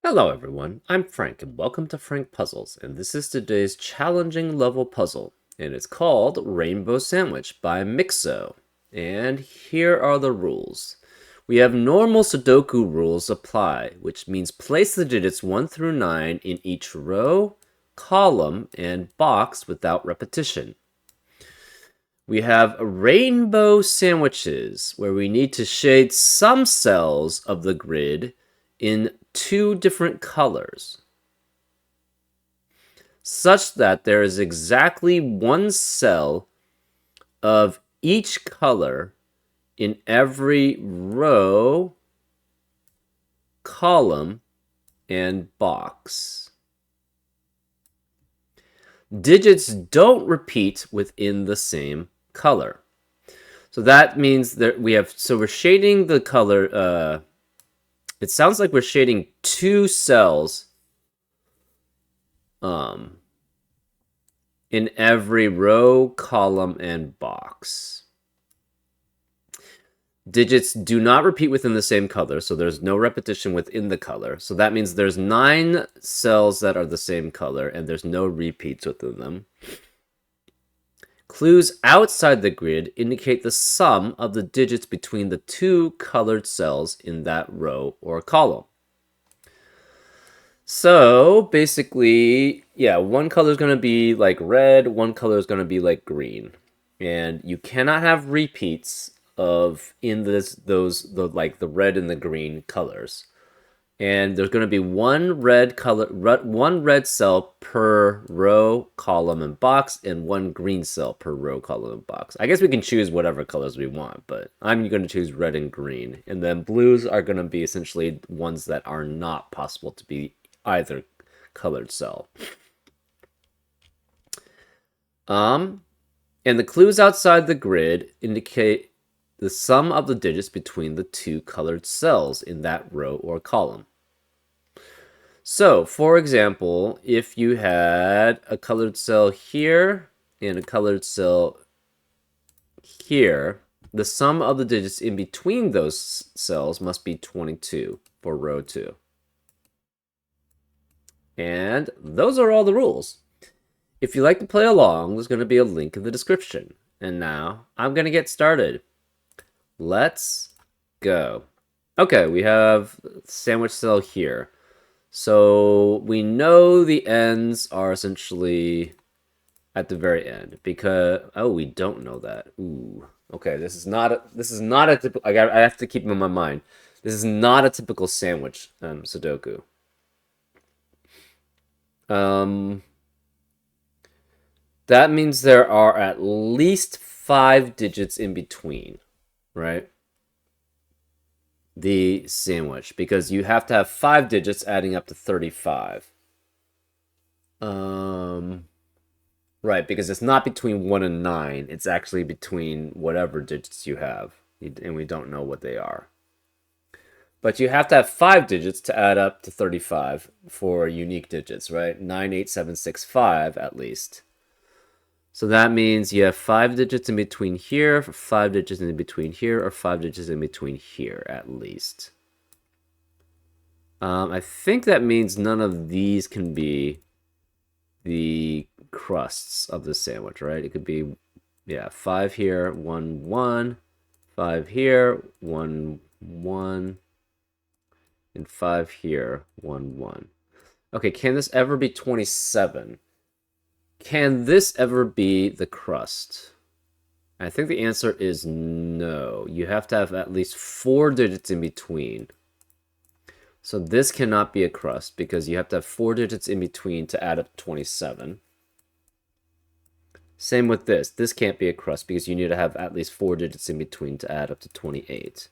Hello everyone, I'm Frank and welcome to Frank Puzzles, and this is today's challenging level puzzle, and it's called Rainbow Sandwich by Mixo. And here are the rules. We have normal Sudoku rules apply, which means place the digits 1 through 9 in each row, column, and box without repetition. We have rainbow sandwiches, where we need to shade some cells of the grid in two different colors, such that there is exactly one cell of each color in every row, column, and box. Digits don't repeat within the same color. So that means that we're shading the color, it sounds like we're shading two cells in every row, column, and box. Digits do not repeat within the same color, so there's no repetition within the color. So that means there's 9 cells that are the same color, and there's no repeats within them. Clues outside the grid indicate the sum of the digits between the two colored cells in that row or column. So basically, yeah, one color is going to be like red, one color is going to be like green. And you cannot have repeats of in the red and the green colors. And there's going to be one red cell per row, column, and box, and one green cell per row, column, and box. I guess we can choose whatever colors we want, but I'm going to choose red and green. And then blues are going to be essentially ones that are not possible to be either colored cell. And the clues outside the grid indicate the sum of the digits between the two colored cells in that row or column. So, for example, if you had a colored cell here and a colored cell here, the sum of the digits in between those cells must be 22 for row 2. And those are all the rules. If you'd like to play along, there's going to be a link in the description. And now, I'm going to get started. Let's go. Okay, we have sandwich cell here. So we know the ends are essentially at the very end because we don't know that. Ooh. Okay, this is not a typical. I have to keep in my mind. This is not a typical sandwich Sudoku. That means there are at least 5 digits in between, right? The sandwich, because you have to have 5 digits adding up to 35. Right, because it's not between 1 and 9. It's actually between whatever digits you have, and we don't know what they are. But you have to have 5 digits to add up to 35 for unique digits, right? 98765 at least. So that means you have 5 digits in between here, 5 digits in between here, or 5 digits in between here at least. I think that means none of these can be the crusts of the sandwich, right? It could be, yeah, 5 here, 1, 1, 5 here, 1, 1, and 5 here, 1, 1. Okay, can this ever be 27? Can this ever be the crust? I think the answer is no. You have to have at least 4 digits in between. So this cannot be a crust because you have to have 4 digits in between to add up to 27. Same with this. This can't be a crust because you need to have at least 4 digits in between to add up to 28.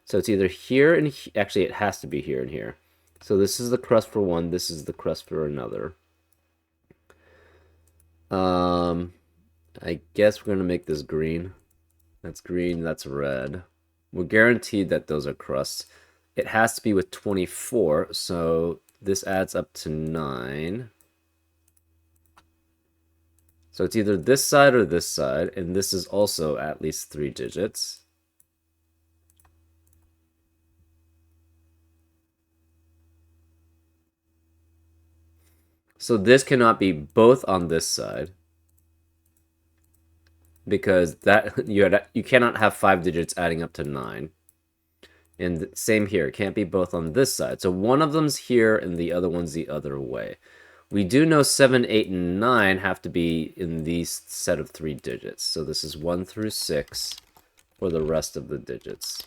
So it's either here and actually it has to be here and here. So this is the crust for one, this is the crust for another. I guess we're gonna make this green. That's green, that's red. We're guaranteed that those are crusts. It has to be with 24, so this adds up to 9. So it's either this side or this side, and this is also at least 3 digits. So this cannot be both on this side because that you cannot have 5 digits adding up to 9. And same here, it can't be both on this side. So one of them's here and the other one's the other way. We do know 7, 8, and 9 have to be in these set of 3 digits. So this is 1 through 6 for the rest of the digits.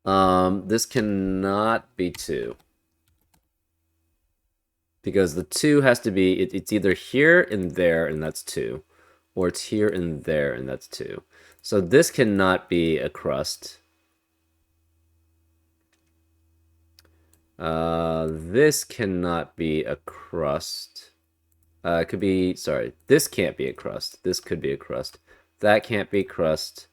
This cannot be 2. Because the 2 has to be, it's either here and there, and that's 2. Or it's here and there, and that's 2. So this cannot be a crust. This cannot be a crust. It could be, sorry, this can't be a crust. This could be a crust. That can't be crust.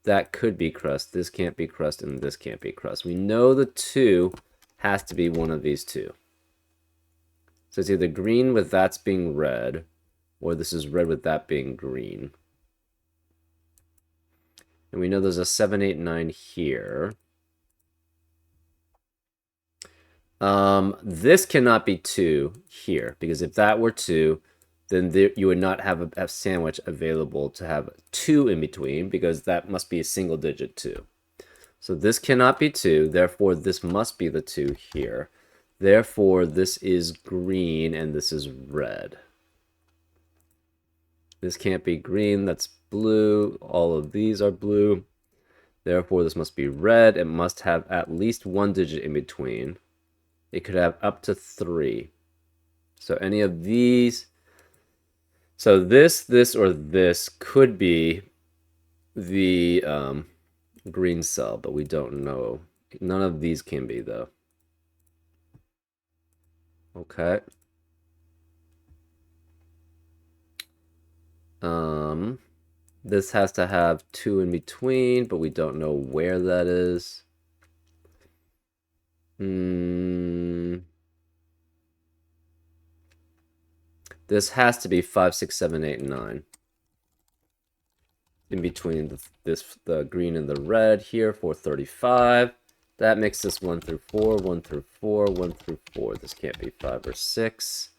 That could be crust. This can't be crust, and this can't be crust. We know the 2 has to be one of these two. So it's either green with that's being red, or this is red with that being green. And we know there's a 7, 8, 9 here. This cannot be 2 here, because if that were 2, then you would not have a sandwich available to have 2 in between, because that must be a single digit 2. So this cannot be 2, therefore this must be the 2 here. Therefore, this is green and this is red. This can't be green, that's blue. All of these are blue. Therefore, this must be red. It must have at least 1 digit in between. It could have up to 3. So any of these. So this, or this could be the green cell, but we don't know. None of these can be, though. Okay. This has to have 2 in between, but we don't know where that is. This has to be 5, 6, 7, 8, 9. In between the green and the red here for 35. That makes this 1 through 4, 1 through 4, 1 through 4. This can't be 5 or 6.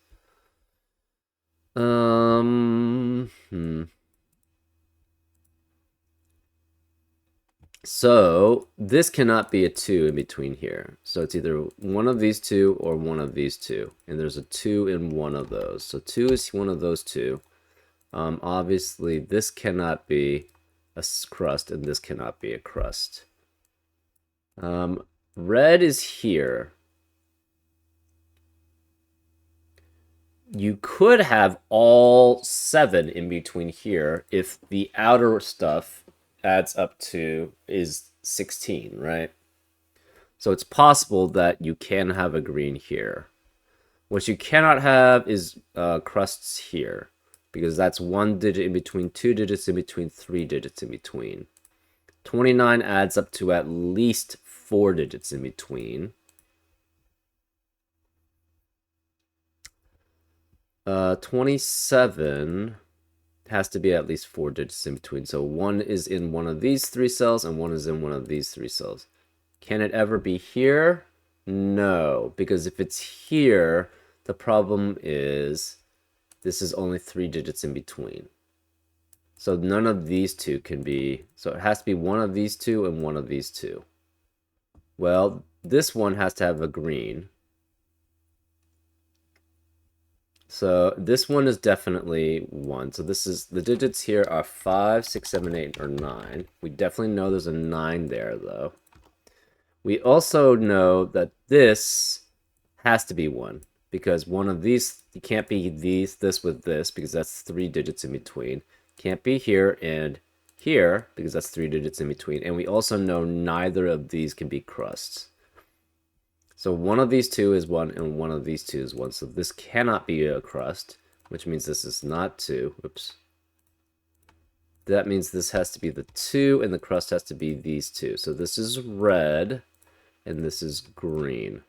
So this cannot be a 2 in between here. So it's either one of these two or one of these two. And there's a 2 in one of those. So 2 is one of those two. Obviously, this cannot be a crust, and this cannot be a crust. Red is here. You could have all 7 in between here if the outer stuff adds up to is 16, right? So it's possible that you can have a green here. What you cannot have is crusts here, because that's 1 digit in between, 2 digits in between, 3 digits in between. 29 adds up to at least 4 digits in between. 27 has to be at least 4 digits in between. So 1 is in one of these 3 cells and 1 is in one of these 3 cells. Can it ever be here? No, because if it's here, the problem is this is only 3 digits in between. So none of these two can be, so it has to be one of these two and one of these two. Well, this one has to have a green. So this one is definitely 1. So this is, the digits here are 5, 6, 7, 8, or 9. We definitely know there's a 9 there, though. We also know that this has to be 1, because one of these, you can't be this with this, because that's 3 digits in between. Can't be here and here, because that's 3 digits in between. And we also know neither of these can be crusts. So one of these two is 1, and one of these two is 1. So this cannot be a crust, which means this is not 2. Oops. That means this has to be the 2, and the crust has to be these two. So this is red, and this is green.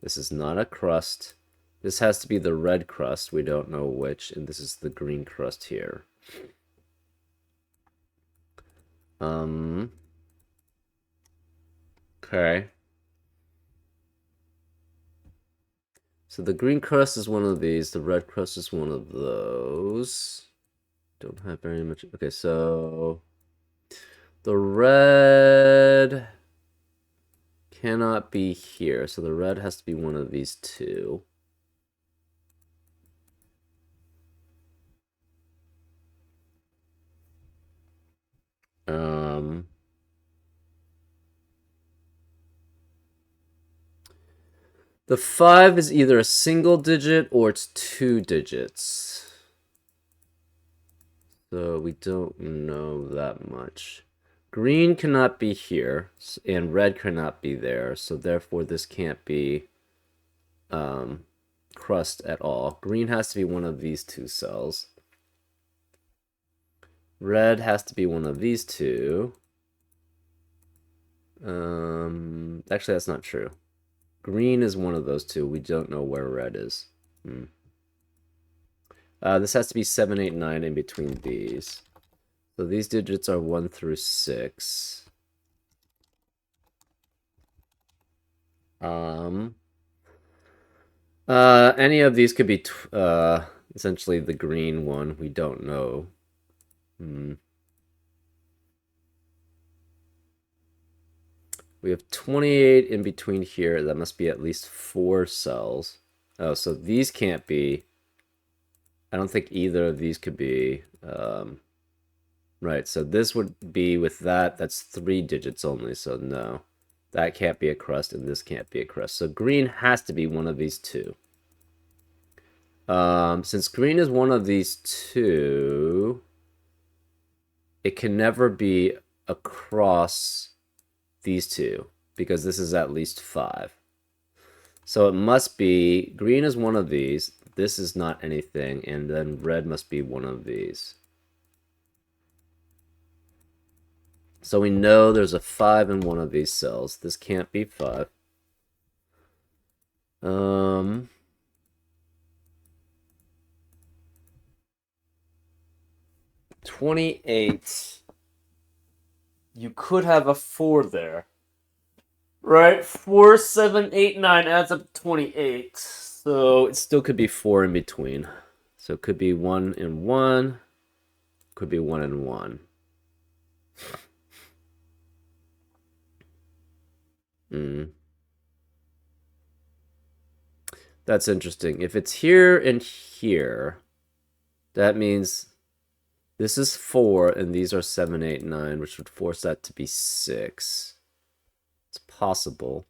This is not a crust. This has to be the red crust. We don't know which, and this is the green crust here. Okay. So the green crust is one of these. The red crust is one of those. Don't have very much. Okay, so the red cannot be here. So the red has to be one of these two. The 5 is either a single digit or it's 2 digits. So we don't know that much. Green cannot be here, and red cannot be there, so therefore this can't be crust at all. Green has to be one of these two cells. Red has to be one of these two. Actually, that's not true. Green is one of those two. We don't know where red is. This has to be 7, 8, 9 in between these. So these digits are 1 through 6. Any of these could be essentially the green one. We don't know. We have 28 in between here. That must be at least 4 cells. Oh, so these can't be. I don't think either of these could be. Right, so this would be with that. That's 3 digits only, so no. That can't be a crust, and this can't be a crust. So green has to be one of these two. Since green is one of these two, it can never be across these two, because this is at least 5. So it must be, green is one of these, this is not anything, and then red must be one of these. So we know there's a 5 in one of these cells. This can't be 5. 28. You could have a 4 there. Right? 4, 7, 8, 9 adds up to 28. So it still could be 4 in between. So it could be 1 and 1. Could be 1 and 1. That's interesting. If it's here and here, that means this is 4 and these are 7, 8, 9, which would force that to be 6. It's possible.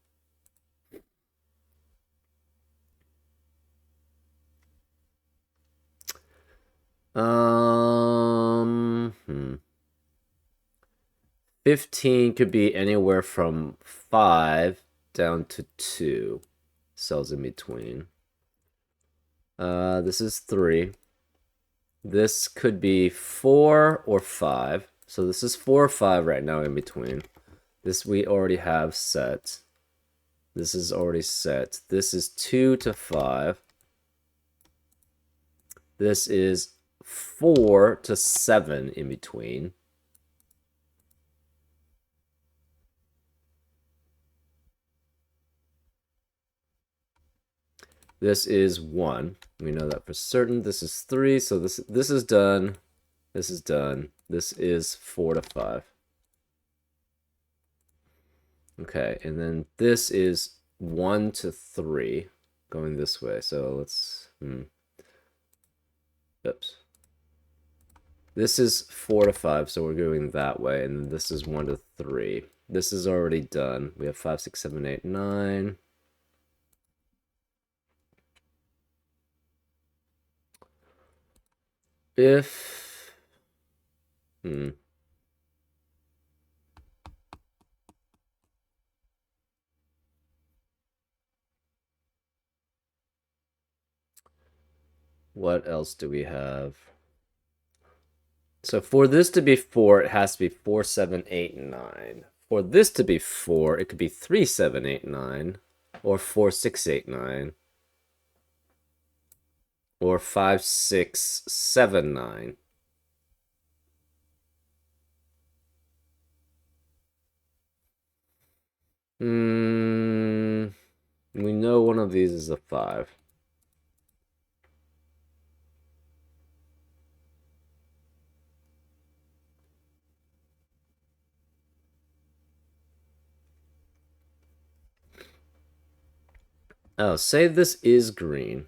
Um, 15 could be anywhere from 5 down to 2 cells in between. This is 3. This could be 4 or 5. So this is 4 or 5 right now in between. This we already have set. This is already set. This is 2 to 5. This is 4 to 7 in between. This is 1. We know that for certain. This is 3, so this is done. This is done. This is 4 to 5. Okay, and then this is 1 to 3 going this way. So let's oops. This is 4 to 5, so we're going that way, and this is 1 to 3. This is already done. We have 5, 6, 7, 8, 9. If what else do we have? So for this to be 4, it has to be 4, 7, 8, 9. For this to be 4, it could be 3, 7, 8, 9, or 4, 6, 8, 9, or 5, 6, 7, 9. We know one of these is a 5. Oh, say this is green.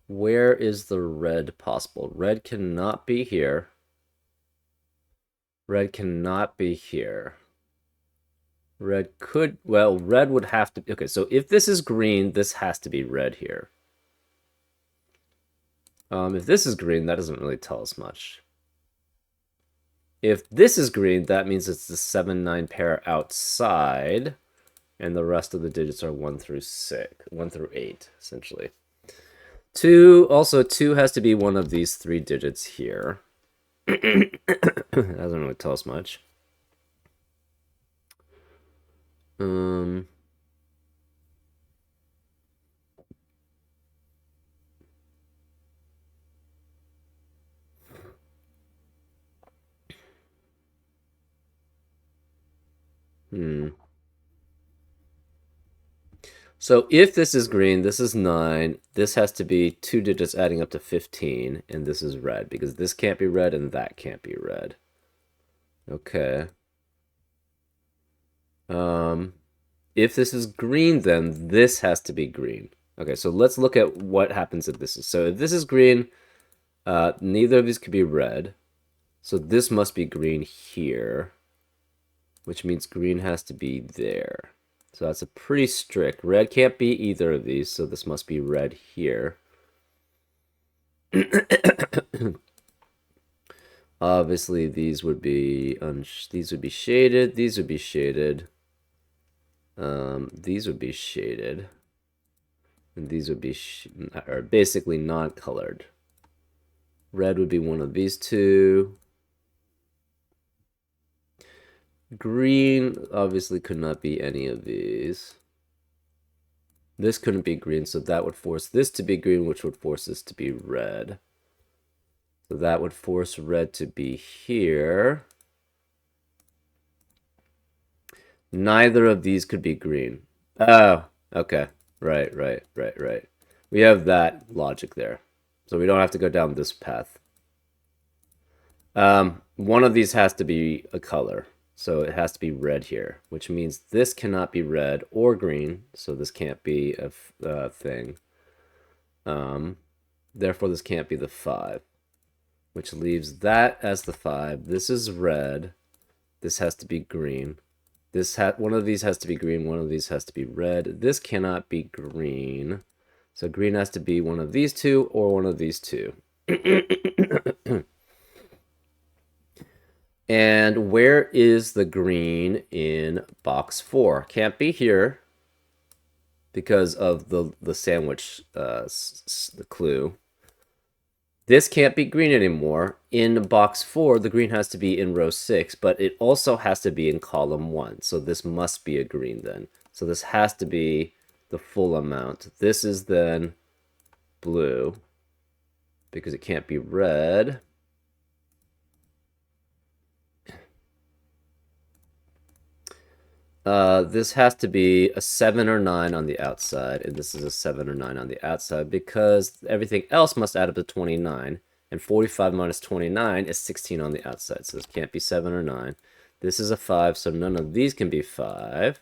Where is the red possible? Red cannot be here. Red cannot be here. Red could, well, red would have to, okay, so if this is green, this has to be red here. If this is green, that doesn't really tell us much. If this is green, that means it's the 7-9 pair outside, and the rest of the digits are 1 through 8, essentially. 2 has to be one of these 3 digits here. That doesn't really tell us much. So if this is green, this is 9. This has to be 2 digits adding up to 15, and this is red, because this can't be red and that can't be red. Okay. If this is green, then this has to be green. Okay, so let's look at what happens if this is. So if this is green, neither of these could be red. So this must be green here, which means green has to be there. So that's a pretty strict. Red can't be either of these, so this must be red here. Obviously, these would be shaded. These would be shaded. These would be shaded, and these would be are basically non-colored. Red would be one of these two. Green obviously could not be any of these. This couldn't be green, so that would force this to be green, which would force this to be red. So that would force red to be here. Neither of these could be green. Oh, okay. Right. We have that logic there. So we don't have to go down this path. One of these has to be a color. So it has to be red here, which means this cannot be red or green. So this can't be a thing. Therefore, this can't be the 5, which leaves that as the 5. This is red. This has to be green. One of these has to be green. One of these has to be red. This cannot be green. So green has to be one of these two or one of these two. And where is the green in box 4? Can't be here because of the sandwich the clue. This can't be green anymore. In box 4, the green has to be in row 6, but it also has to be in column 1. So this must be a green then. So this has to be the full amount. This is then blue because it can't be red. This has to be a 7 or 9 on the outside, and this is a 7 or 9 on the outside because everything else must add up to 29, and 45 minus 29 is 16 on the outside, so this can't be 7 or 9. This is a 5, so none of these can be 5.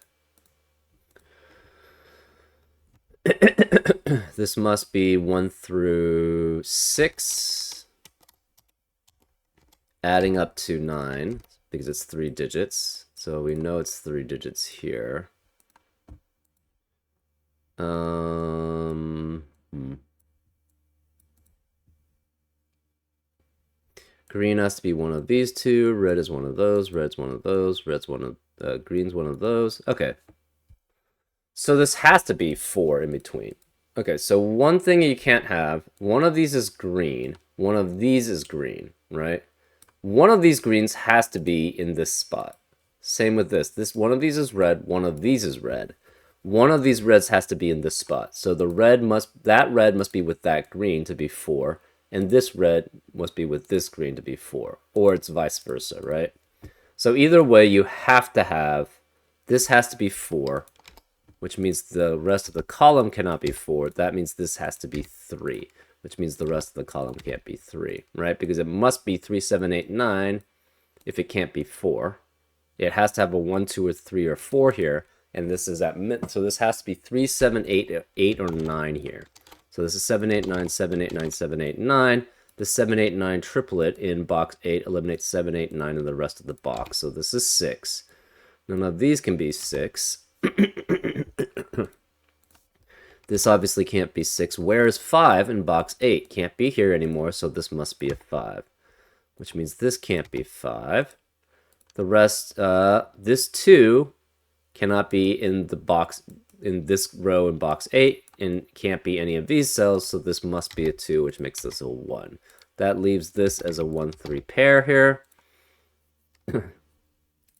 This must be 1 through 6, adding up to 9, because it's 3 digits. So we know it's 3 digits here. Green has to be one of these two. Red is one of those. Red's one of those. Green's one of those. Okay. So this has to be 4 in between. Okay, so one thing you can't have, one of these is green. One of these is green, right? One of these greens has to be in this spot. Same with this. One of these is red, one of these is red. One of these reds has to be in this spot. So that red must be with that green to be 4, and this red must be with this green to be 4, or it's vice versa, right? So either way, you have to have, this has to be 4, which means the rest of the column cannot be 4. That means this has to be 3, which means the rest of the column can't be 3, right? Because it must be 3, 7, 8, 9 if it can't be 4. It has to have a 1, 2, or 3, or 4 here. and this is at mid, so this has to be 3, 7, 8, 8, or 9 here. So this is 7, 8, 9, 7, 8, 9, 7, 8, 9. The 7, 8, 9 triplet in box 8 eliminates 7, 8, 9 in the rest of the box. So this is 6. None of these can be 6. This obviously can't be 6. Where is 5 in box 8? Can't be here anymore, so this must be a 5. Which means this can't be 5. The rest, this 2 cannot be in the box, in this row in box 8, and can't be any of these cells, so this must be a 2, which makes this a 1. That leaves this as a 1, 3 pair here.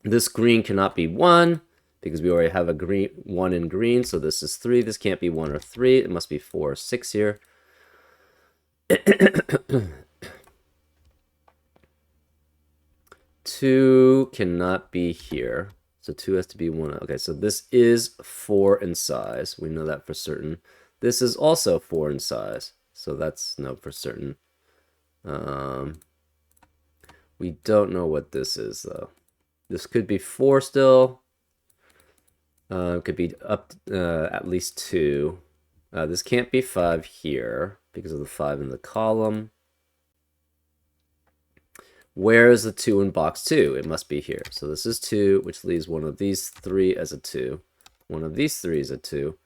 This green cannot be 1, because we already have a green 1 in green, so this is 3. This can't be 1 or 3. It must be 4 or 6 here. 2 cannot be here. So 2 has to be 1. Okay, so this is 4 in size. We know that for certain. This is also 4 in size. So that's no for certain. We don't know what this is, though. This could be 4 still. It could be up at least 2. This can't be 5 here because of the 5 in the column. Where is the 2 in box 2? It must be here. So this is 2, which leaves one of these 3 as a 2. One of these 3 is a 2.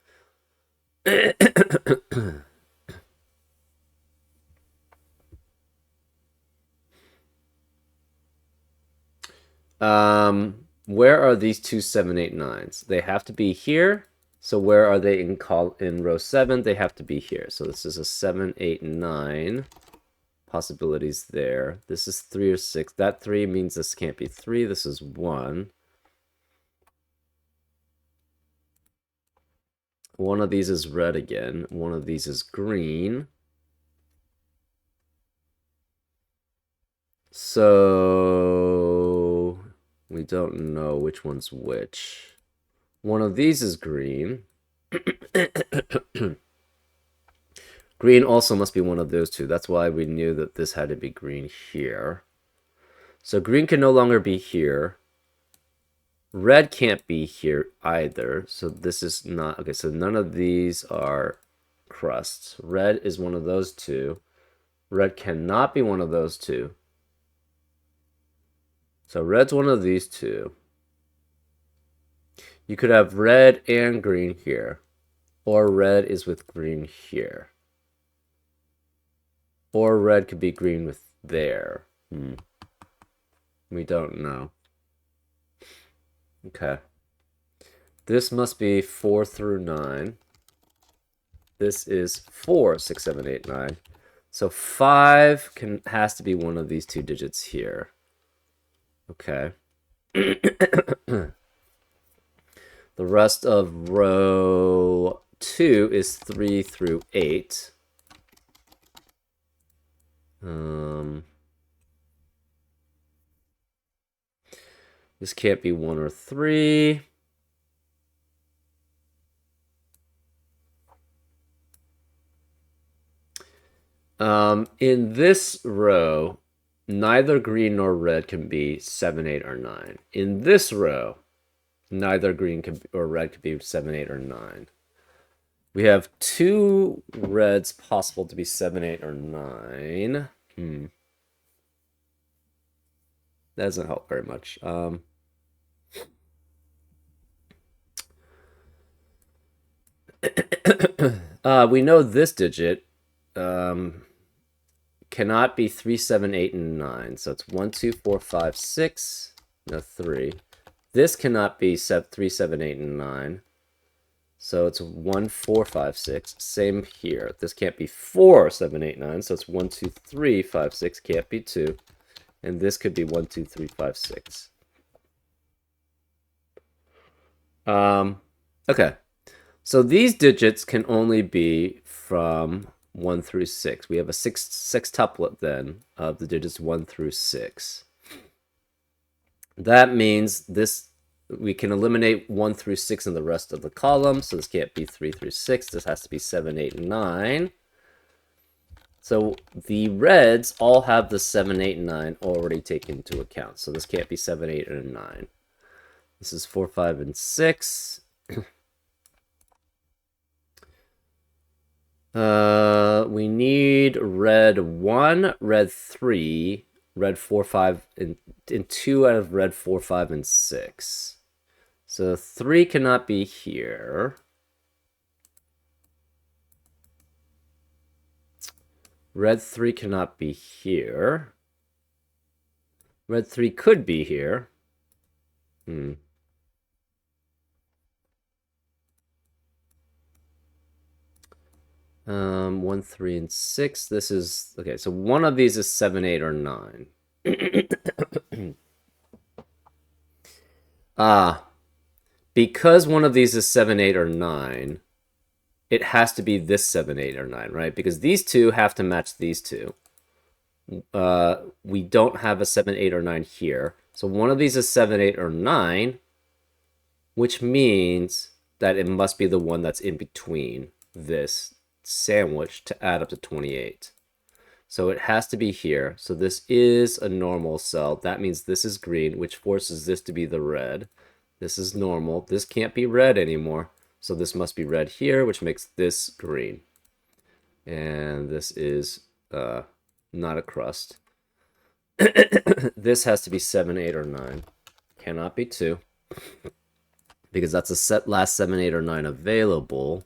Where are these 2, 7, 8, 9s? They have to be here. So where are they in row 7? They have to be here. So this is a 7, 8, 9. Possibilities there. This is 3 or 6. That 3 means this can't be 3. This is 1. One of these is red again. One of these is green. So we don't know which one's which. One of these is green. Green also must be one of those two. That's why we knew that this had to be green here. So green can no longer be here. Red can't be here either. So this is not... Okay, so none of these are crusts. Red is one of those two. Red cannot be one of those two. So red's one of these two. You could have red and green here. Or red is with green here. Or red could be green with there. We don't know. Okay. This must be 4 through 9. This is 4, 6, 7, 8, 9. So 5 has to be one of these two digits here. Okay. The rest of row 2 is 3 through 8. This can't be 1 or 3. In this row, neither green nor red can be 7, 8, or 9. In this row, neither green or red could be 7, 8, or 9. We have 2 reds possible to be 7, 8, or 9. That doesn't help very much. We know this digit cannot be 3, 7, 8, and 9. So it's 1, 2, 4, 5, 6. No, 3. This cannot be 3, 7, 8, and 9. So it's 1, 4, 5, 6. Same here. This can't be 4, 7, 8, 9. So it's 1, 2, 3, 5, 6. Can't be 2. And this could be 1, 2, 3, 5, 6. Okay. So these digits can only be from 1 through 6. We have a sextuplet then of the digits 1 through 6. That means we can eliminate 1 through 6 in the rest of the column. So this can't be 3 through 6. This has to be 7, 8, and 9. So the reds all have the 7, 8, and 9 already taken into account. So this can't be 7, 8, and 9. This is 4, 5, and 6. We need red 1, red 3, red 4, 5, and 2 out of red 4, 5, and 6. So 3 cannot be here. Red 3 cannot be here. Red 3 could be here. 1, 3, and 6. This is okay. So one of these is 7, 8, or 9. Because one of these is 7, 8, or 9, it has to be this 7, 8, or 9, right? Because these two have to match these two. We don't have a 7, 8, or 9 here. So one of these is 7, 8, or 9, which means that it must be the one that's in between this sandwich to add up to 28. So it has to be here. So this is a normal cell. That means this is green, which forces this to be the red. This is normal. This can't be red anymore. So this must be red here, which makes this green. And this is not a crust. This has to be 7, 8, or 9. Cannot be 2. Because that's the last 7, 8, or 9 available.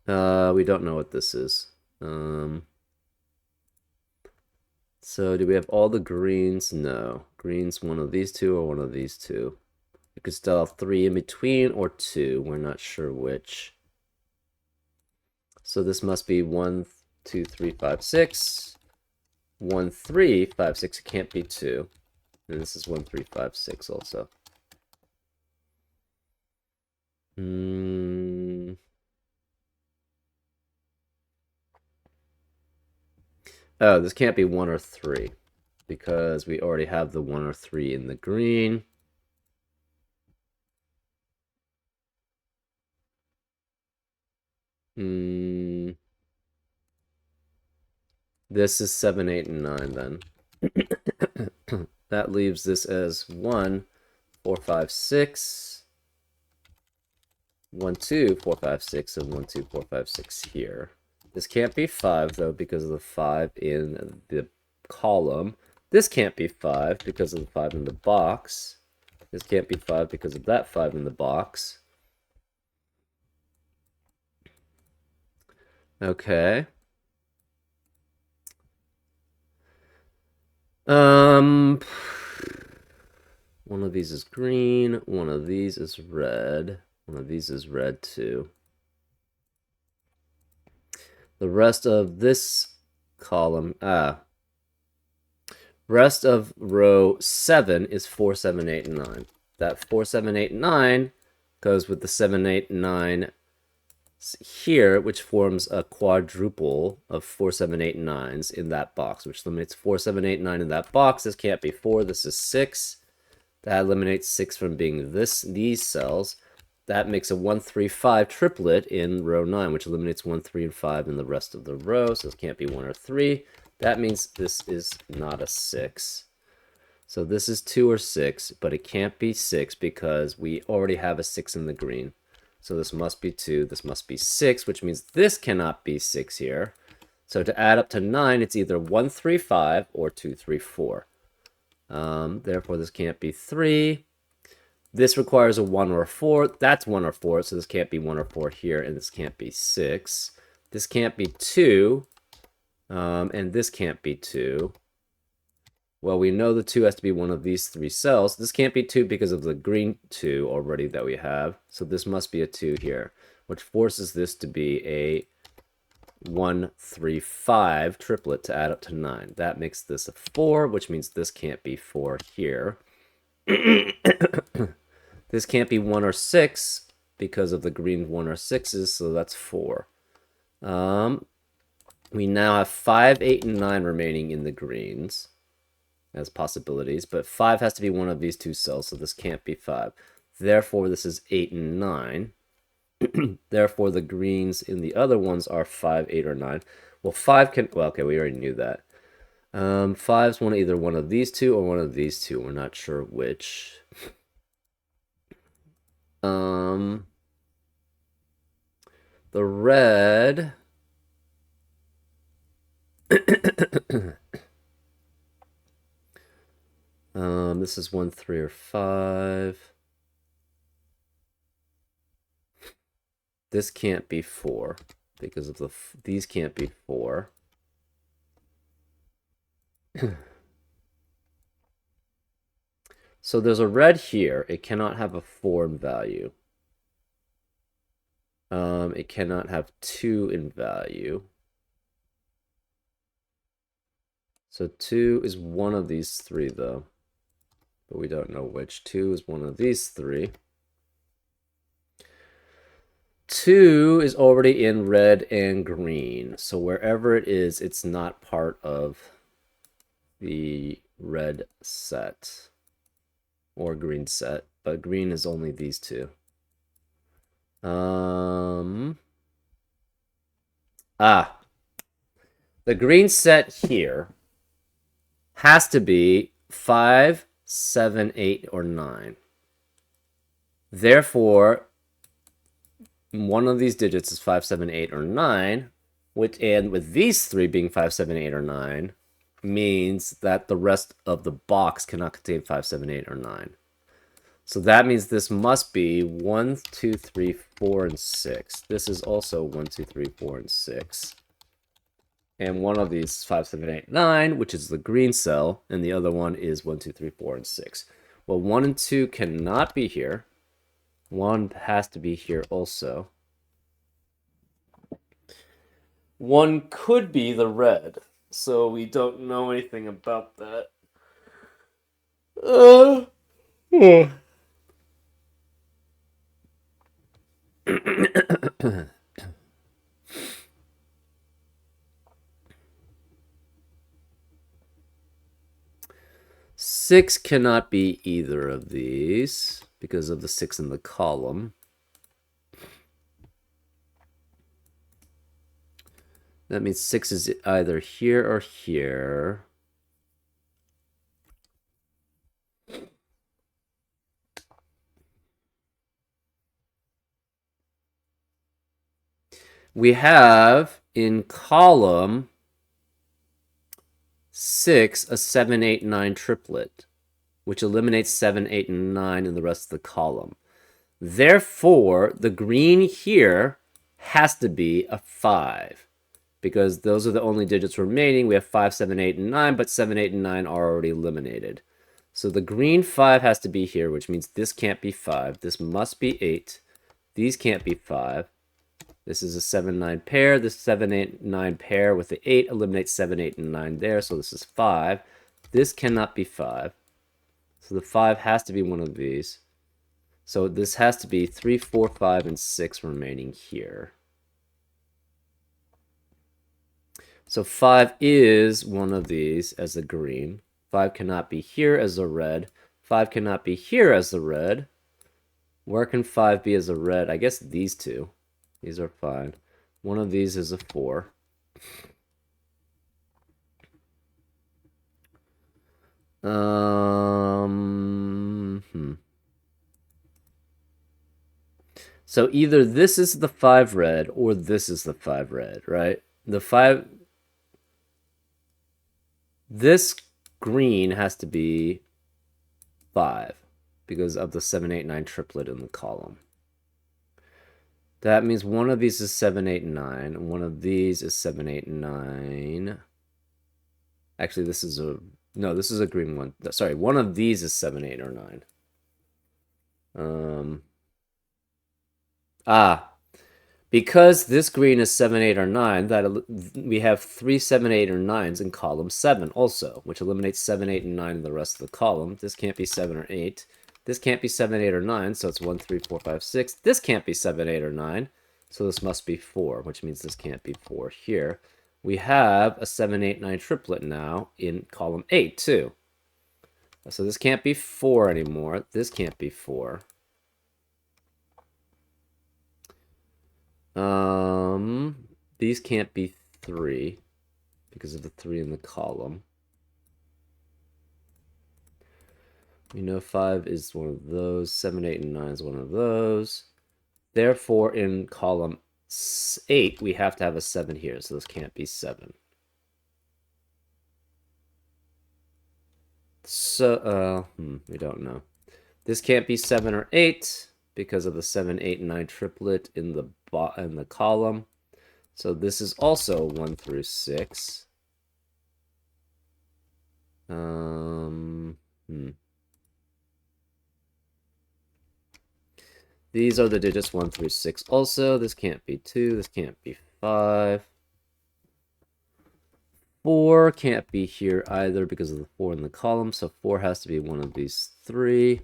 We don't know what this is. So do we have all the greens? No. Greens, one of these two or one of these two. You could still have 3 in between or 2. We're not sure which. So this must be 1, 2, 3, 5, 6. 1, 3, 5, 6. It can't be 2. And this is 1, 3, 5, 6 also. Oh, this can't be 1 or 3 because we already have the 1 or 3 in the green. This is 7, 8, and 9 then. That leaves this as 1, 4, 5, 6. 1, 2, 4, 5, 6, and 1, 2, 4, 5, 6 here. This can't be 5, though, because of the 5 in the column. This can't be 5 because of the 5 in the box. This can't be 5 because of that 5 in the box. Okay. One of these is green. One of these is red. One of these is red, too. The rest of this column, rest of row 7 is 4, 7, 8, and 9. That 4, 7, 8, and 9 goes with the 7, 8, and 9 here, which forms a quadruple of 4, 7, 8, and 9s in that box, which eliminates 4, 7, 8, 9 in that box. This can't be 4. This is 6. That eliminates 6 from being these cells. That makes a 1, 3, 5 triplet in row 9, which eliminates 1, 3, and 5 in the rest of the row. So this can't be 1 or 3. That means this is not a 6. So this is 2 or 6, but it can't be 6 because we already have a 6 in the green. So this must be 2. This must be 6, which means this cannot be 6 here. So to add up to 9, it's either 1, 3, 5 or 2, 3, 4. Therefore, this can't be 3. This requires a 1 or a 4. That's 1 or 4, so this can't be 1 or 4 here, and this can't be 6. This can't be 2, and this can't be 2. Well, we know the 2 has to be one of these 3 cells. This can't be 2 because of the green 2 already that we have, so this must be a 2 here, which forces this to be a 1, 3, 5 triplet to add up to 9. That makes this a 4, which means this can't be 4 here. This can't be 1 or 6 because of the green 1 or 6s, so that's 4. We now have 5, 8, and 9 remaining in the greens as possibilities, but 5 has to be one of these 2 cells, so this can't be 5. Therefore, this is 8 and 9. Therefore, the greens in the other ones are 5, 8, or 9. Well, 5 can... Well, okay, we already knew that. Five's either one of these two or one of these two. We're not sure which. The red. This is 1, 3, or 5. This can't be 4 because of these can't be 4. So there's a red here. It cannot have a 4 in value. It cannot have 2 in value. So 2 is one of these three, though. But we don't know which. 2 is one of these three. 2 is already in red and green. So wherever it is, it's not part of the red set or green set. But green is only these two. The green set here has to be 5, 7, 8, or 9. Therefore, one of these digits is 5, 7, 8, or 9, and with these three being 5, 7, 8, or 9, means that the rest of the box cannot contain 5, 7, 8, or 9. So that means this must be 1, 2, 3, 4, and 6. This is also 1, 2, 3, 4, and 6. And one of these is 5, 7, 8, 9, which is the green cell, and the other one is 1, 2, 3, 4, and 6. Well, 1 and 2 cannot be here. 1 has to be here also. 1 could be the red, so we don't know anything about that. Six cannot be either of these because of the 6 in the column. That means 6 is either here or here. We have in column 6 a 7, 8, 9 triplet, which eliminates 7, 8, and 9 in the rest of the column. Therefore, the green here has to be a 5, because those are the only digits remaining. We have 5, 7, 8, and 9, but 7, 8, and 9 are already eliminated. So the green 5 has to be here, which means this can't be 5. This must be 8. These can't be 5. This is a 7, 9 pair. This 7, 8, 9 pair with the 8 eliminates 7, 8, and 9 there. So this is 5. This cannot be 5. So the 5 has to be one of these. So this has to be 3, 4, 5, and 6 remaining here. So 5 is one of these as the green. 5 cannot be here as the red. 5 cannot be here as the red. Where can 5 be as a red? I guess these two. These are fine. One of these is a 4. So either this is the 5 red or this is the 5 red, right? The 5... This green has to be 5 because of the 7, 8, 9 triplet in the column. That means one of these is 7, 8, 9. And one of these is 7, 8, 9. Actually, this is a... No, this is a green one. Sorry, one of these is 7, 8, or 9. Because this green is 7, 8, or 9, we have 3, 7, 8, or 9s in column 7 also, which eliminates 7, 8, and 9 in the rest of the column. This can't be 7 or 8. This can't be 7, 8, or 9, so it's 1, 3, 4, 5, 6. This can't be 7, 8, or 9, so this must be 4, which means this can't be 4 here. We have a 7, 8, 9 triplet now in column 8, too. So this can't be 4 anymore. This can't be 4. These can't be 3 because of the 3 in the column. We know 5 is one of those. 7, 8, and 9 is one of those. Therefore, in column 8, we have to have a 7 here, so this can't be 7. So, we don't know. This can't be 7 or 8 because of the 7, 8, and 9 triplet in the column. So this is also 1 through 6. These are the digits 1 through 6 also. This can't be 2. This can't be 5. 4 can't be here either because of the 4 in the column. So 4 has to be one of these 3.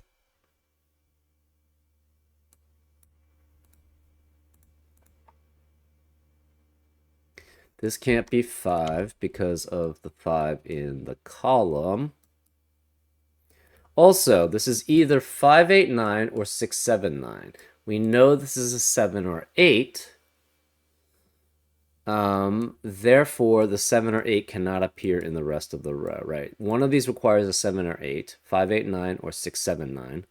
This can't be 5 because of the 5 in the column. Also, this is either 5, 8, 9 or 6, 7, 9. We know this is a 7 or 8. Therefore, the 7 or 8 cannot appear in the rest of the row, right? One of these requires a 7 or 8, 5, 8, 9, or 6, 7, 9.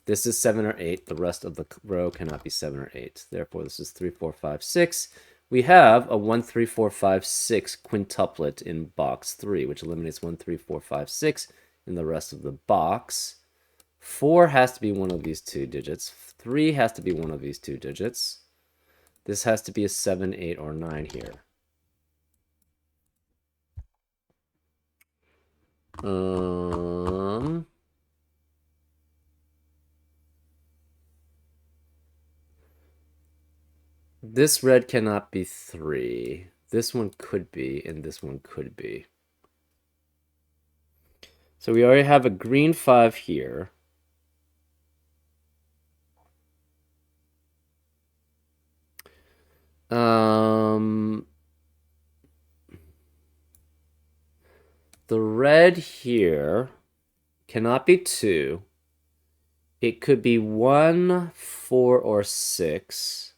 This is 7 or 8. The rest of the row cannot be 7 or 8. Therefore, this is 3, 4, 5, 6. We have a 1, 3, 4, 5, 6 quintuplet in box 3, which eliminates 1, 3, 4, 5, 6 in the rest of the box. 4 has to be one of these two digits. 3 has to be one of these two digits. This has to be a 7, 8, or 9 here. This red cannot be 3. This one could be, and this one could be. So we already have a green 5 here. The red here cannot be 2. It could be 1, 4, or 6.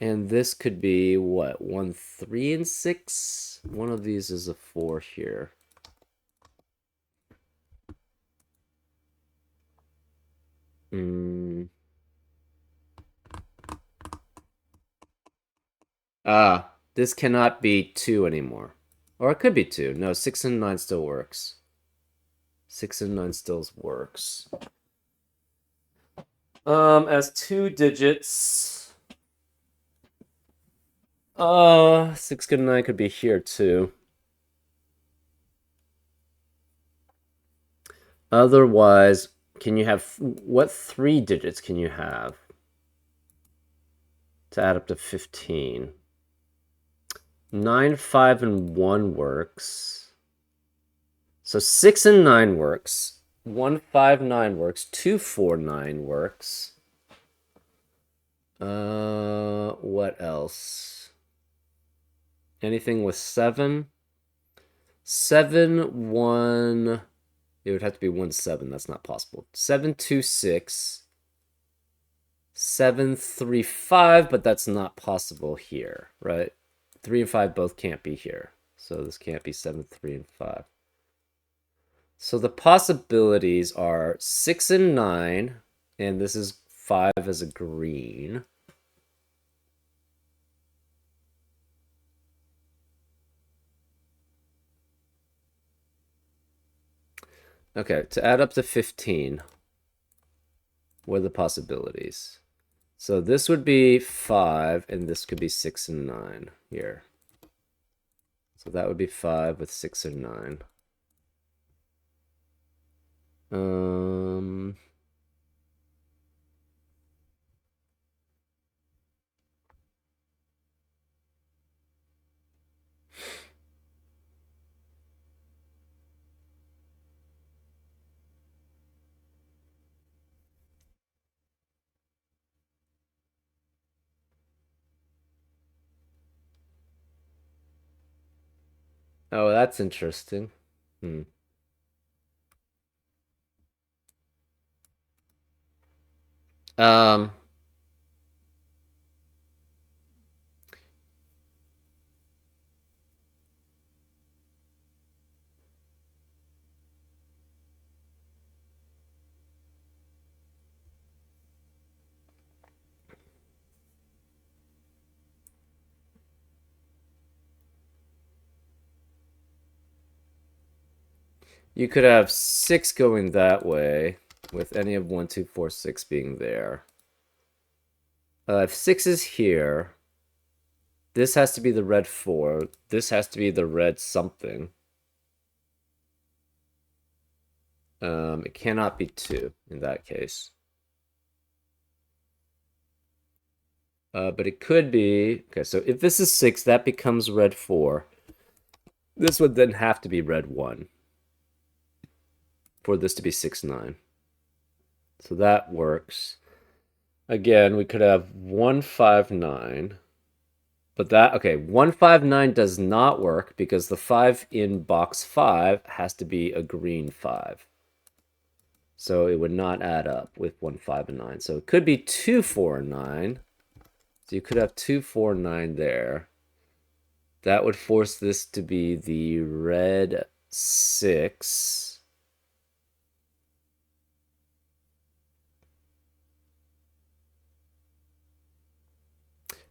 And this could be, what, 1, 3, and 6? One of these is a 4 here. This cannot be 2 anymore. Or it could be 2. No, 6 and 9 still works. 6 and 9 still works. As 2 digits. 6 and 9 could be here too. Otherwise, can you have, what 3 digits can you have to add up to 15? 9, 5, and 1 works. So 6 and 9 works. 1, 5, 9 works. 2, 4, 9 works. What else? Anything with 7? 7, 1. It would have to be 1, 7. That's not possible. 7, 2, 6. 7, 3, 5, but that's not possible here, right? 3 and 5 both can't be here. So this can't be 7, 3, and 5. So the possibilities are 6 and 9, and this is 5 as a green. Okay, to add up to 15, what are the possibilities? So this would be 5, and this could be 6 and 9 here. So that would be 5 with 6 and 9. Oh, that's interesting. Um, You could have 6 going that way, with any of 1, 2, 4, 6 being there. If 6 is here, this has to be the red 4. This has to be the red something. It cannot be 2 in that case. But it could be... Okay, so if this is 6, that becomes red 4. This would then have to be red 1 for this to be 6, 9. So that works. Again, we could have 1, 5, 9. But that, okay, 1, 5, 9 does not work because the 5 in box 5 has to be a green 5. So it would not add up with 1, 5, and 9. So it could be 2, 4, and 9. So you could have 2, 4, 9 there. That would force this to be the red 6.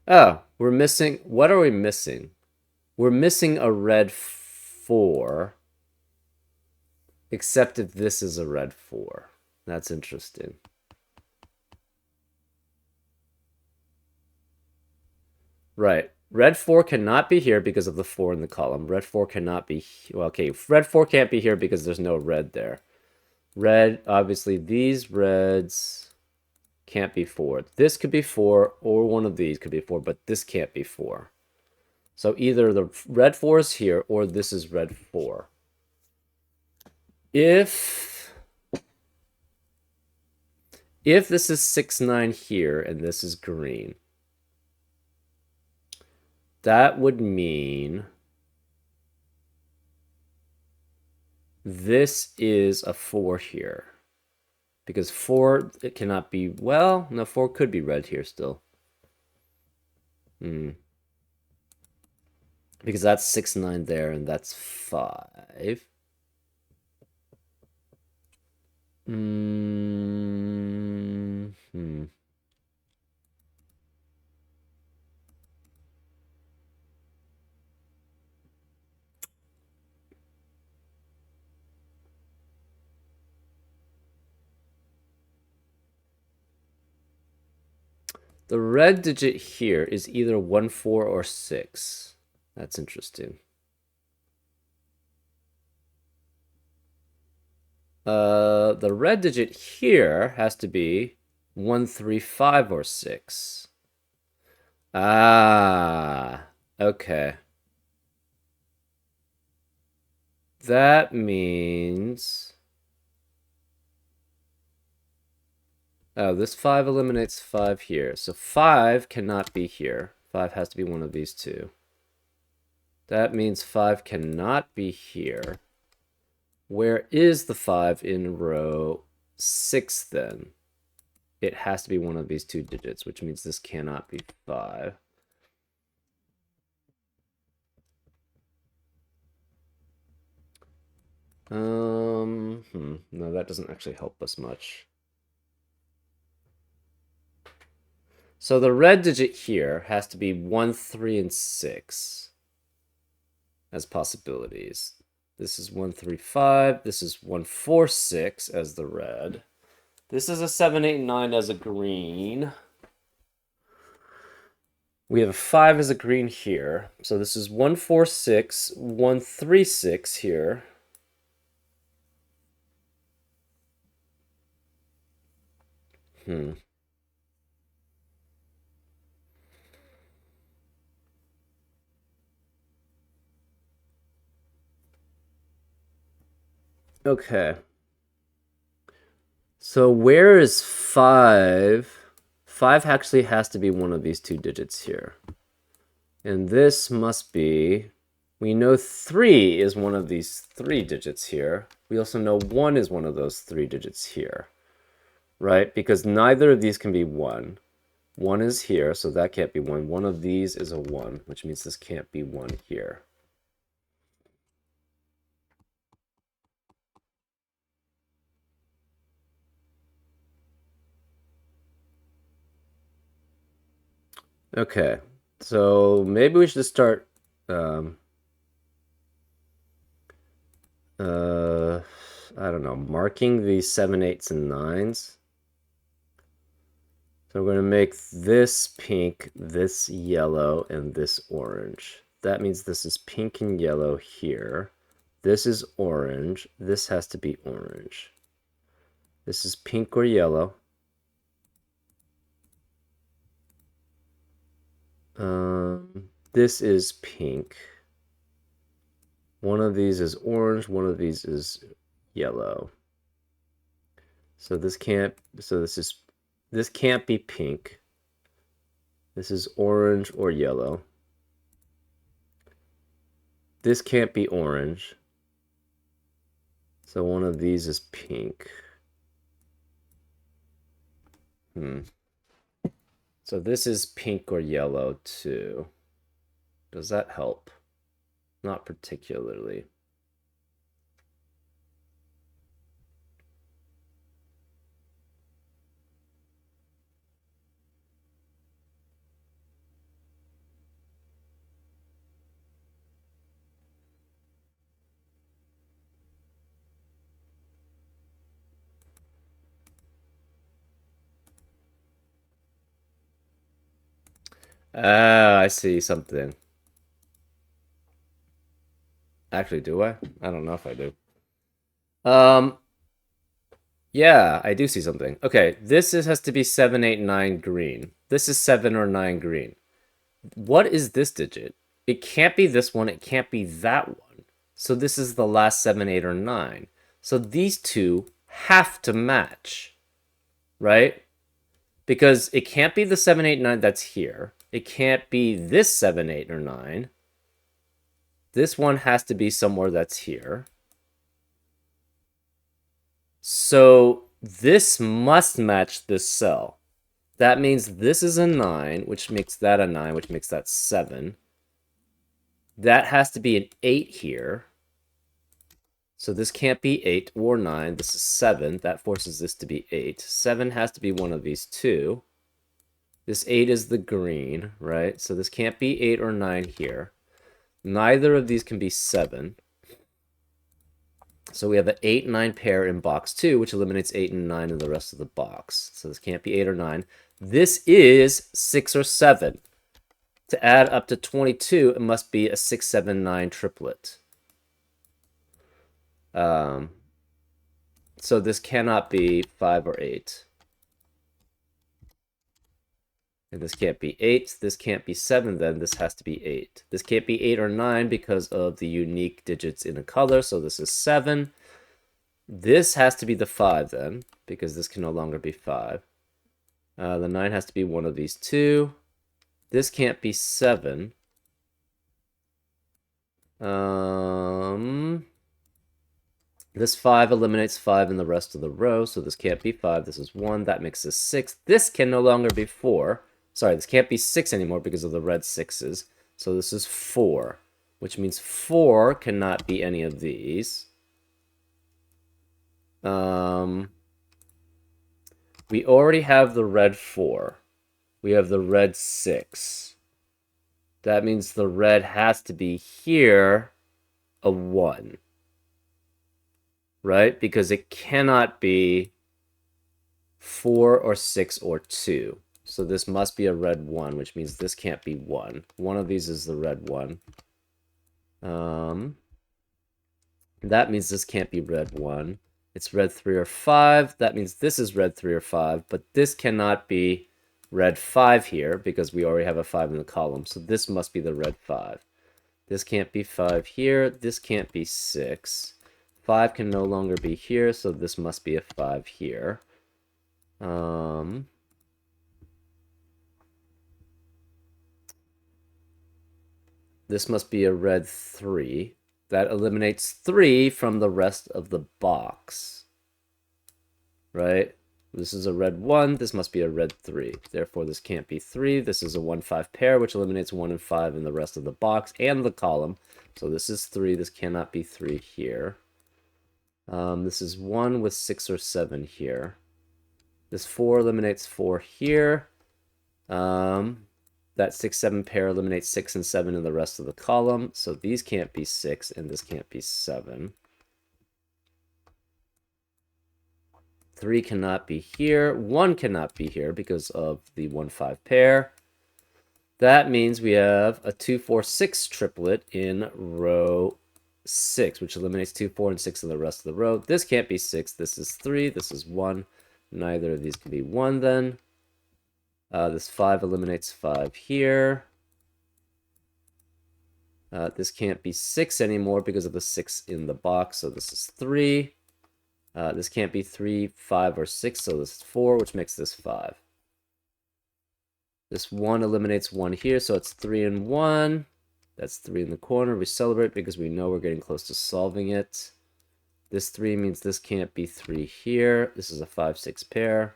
Oh, we're missing... What are we missing? We're missing a red 4. Except if this is a red 4. That's interesting. Right. Red 4 cannot be here because of the 4 in the column. Red 4 cannot be... Well, okay, red 4 can't be here because there's no red there. Red, obviously, these reds can't be 4. This could be 4, or one of these could be 4, but this can't be 4. So either the red 4 is here, or this is red 4. If this is 6, 9 here, and this is green, that would mean this is a 4 here. Because 4, it cannot be... Well, no, 4 could be red here still. Because that's 6, 9 there, and that's 5. The red digit here is either 1, 4, or 6. That's interesting. The red digit here has to be 1, 3, 5, or 6. Ah, okay. That means... Oh, this 5 eliminates 5 here. So 5 cannot be here. 5 has to be one of these two. That means 5 cannot be here. Where is the 5 in row 6 then? It has to be one of these two digits, which means this cannot be 5. No, that doesn't actually help us much. So the red digit here has to be 1, 3, and 6 as possibilities. This is 1, 3, 5. This is 1, 4, 6 as the red. This is a 7, 8, 9 as a green. We have a 5 as a green here. So this is 1, 4, 6, 1, 3, 6 here. Okay. So where is 5? 5 actually has to be one of these two digits here. And this must be... We know 3 is one of these 3 digits here. We also know 1 is one of those 3 digits here. Right? Because neither of these can be 1. 1 is here, so that can't be 1. One of these is a 1, which means this can't be 1 here. Okay, so maybe we should start... I don't know, marking these 7, 8s, and 9s. So we're going to make this pink, this yellow, and this orange. That means this is pink and yellow here. This is orange. This has to be orange. This is pink or yellow. This is pink. One of these is orange. One of these is yellow. So this can't. So this can't be pink. This is orange or yellow. This can't be orange. So one of these is pink. So this is pink or yellow too. Does that help? Not particularly. Ah, I see something. Actually, do I? I don't know if I do. Yeah, I do see something. Okay, has to be 7, 8, 9 green. This is 7 or 9 green. What is this digit? It can't be this one. It can't be that one. So this is the last 7, 8, or 9. So these two have to match, right? Because it can't be the 7, 8, 9 that's here. It can't be this 7, 8, or 9. This one has to be somewhere that's here. So this must match this cell. That means this is a 9, which makes that a 9, which makes that 7. That has to be an 8 here. So this can't be 8 or 9. This is 7. That forces this to be 8. 7 has to be one of these two. This 8 is the green, right? So this can't be 8 or 9 here. Neither of these can be 7. So we have an 8 and 9 pair in box 2, which eliminates 8 and 9 in the rest of the box. So this can't be 8 or 9. This is 6 or 7. To add up to 22, it must be a 6, 7, 9 triplet. So this cannot be 5 or 8. And this can't be 8. This can't be 7 then. This has to be 8. This can't be 8 or 9 because of the unique digits in a color. So this is 7. This has to be the 5 then, because this can no longer be 5. The 9 has to be one of these two. This can't be 7. This 5 eliminates 5 in the rest of the row, so this can't be 5. This is 1. That makes this 6. This can no longer be 4. Sorry, this can't be 6 anymore because of the red 6s. So this is 4, which means 4 cannot be any of these. We already have the red 4. We have the red 6. That means the red has to be here a 1. Right? Because it cannot be 4 or 6 or 2. So this must be a red 1, which means this can't be 1. One of these is the red 1. That means this can't be red 1. It's red 3 or 5. That means this is red 3 or 5, but this cannot be red 5 here because we already have a 5 in the column. So this must be the red 5. This can't be 5 here. This can't be 6. 5 can no longer be here, so this must be a 5 here. This must be a red 3. That eliminates 3 from the rest of the box. Right? This is a red 1. This must be a red 3. Therefore, this can't be 3. This is a 1-5 pair, which eliminates 1 and 5 in the rest of the box and the column. So this is 3. This cannot be 3 here. This is 1 with 6 or 7 here. This 4 eliminates 4 here. That 6, 7 pair eliminates 6 and 7 in the rest of the column. So these can't be 6 and this can't be 7. 3 cannot be here. 1 cannot be here because of the 1-5 pair. That means we have a 2, 4, 6 triplet in row 6, which eliminates 2, 4, and 6 in the rest of the row. This can't be 6. This is 3. This is 1. Neither of these can be 1 then. This 5 eliminates 5 here. This can't be 6 anymore because of the 6 in the box, so this is 3. This can't be 3, 5, or 6, so this is 4, which makes this 5. This 1 eliminates 1 here, so it's 3 and 1. That's 3 in the corner. We celebrate because we know we're getting close to solving it. This 3 means this can't be 3 here. This is a 5, 6 pair.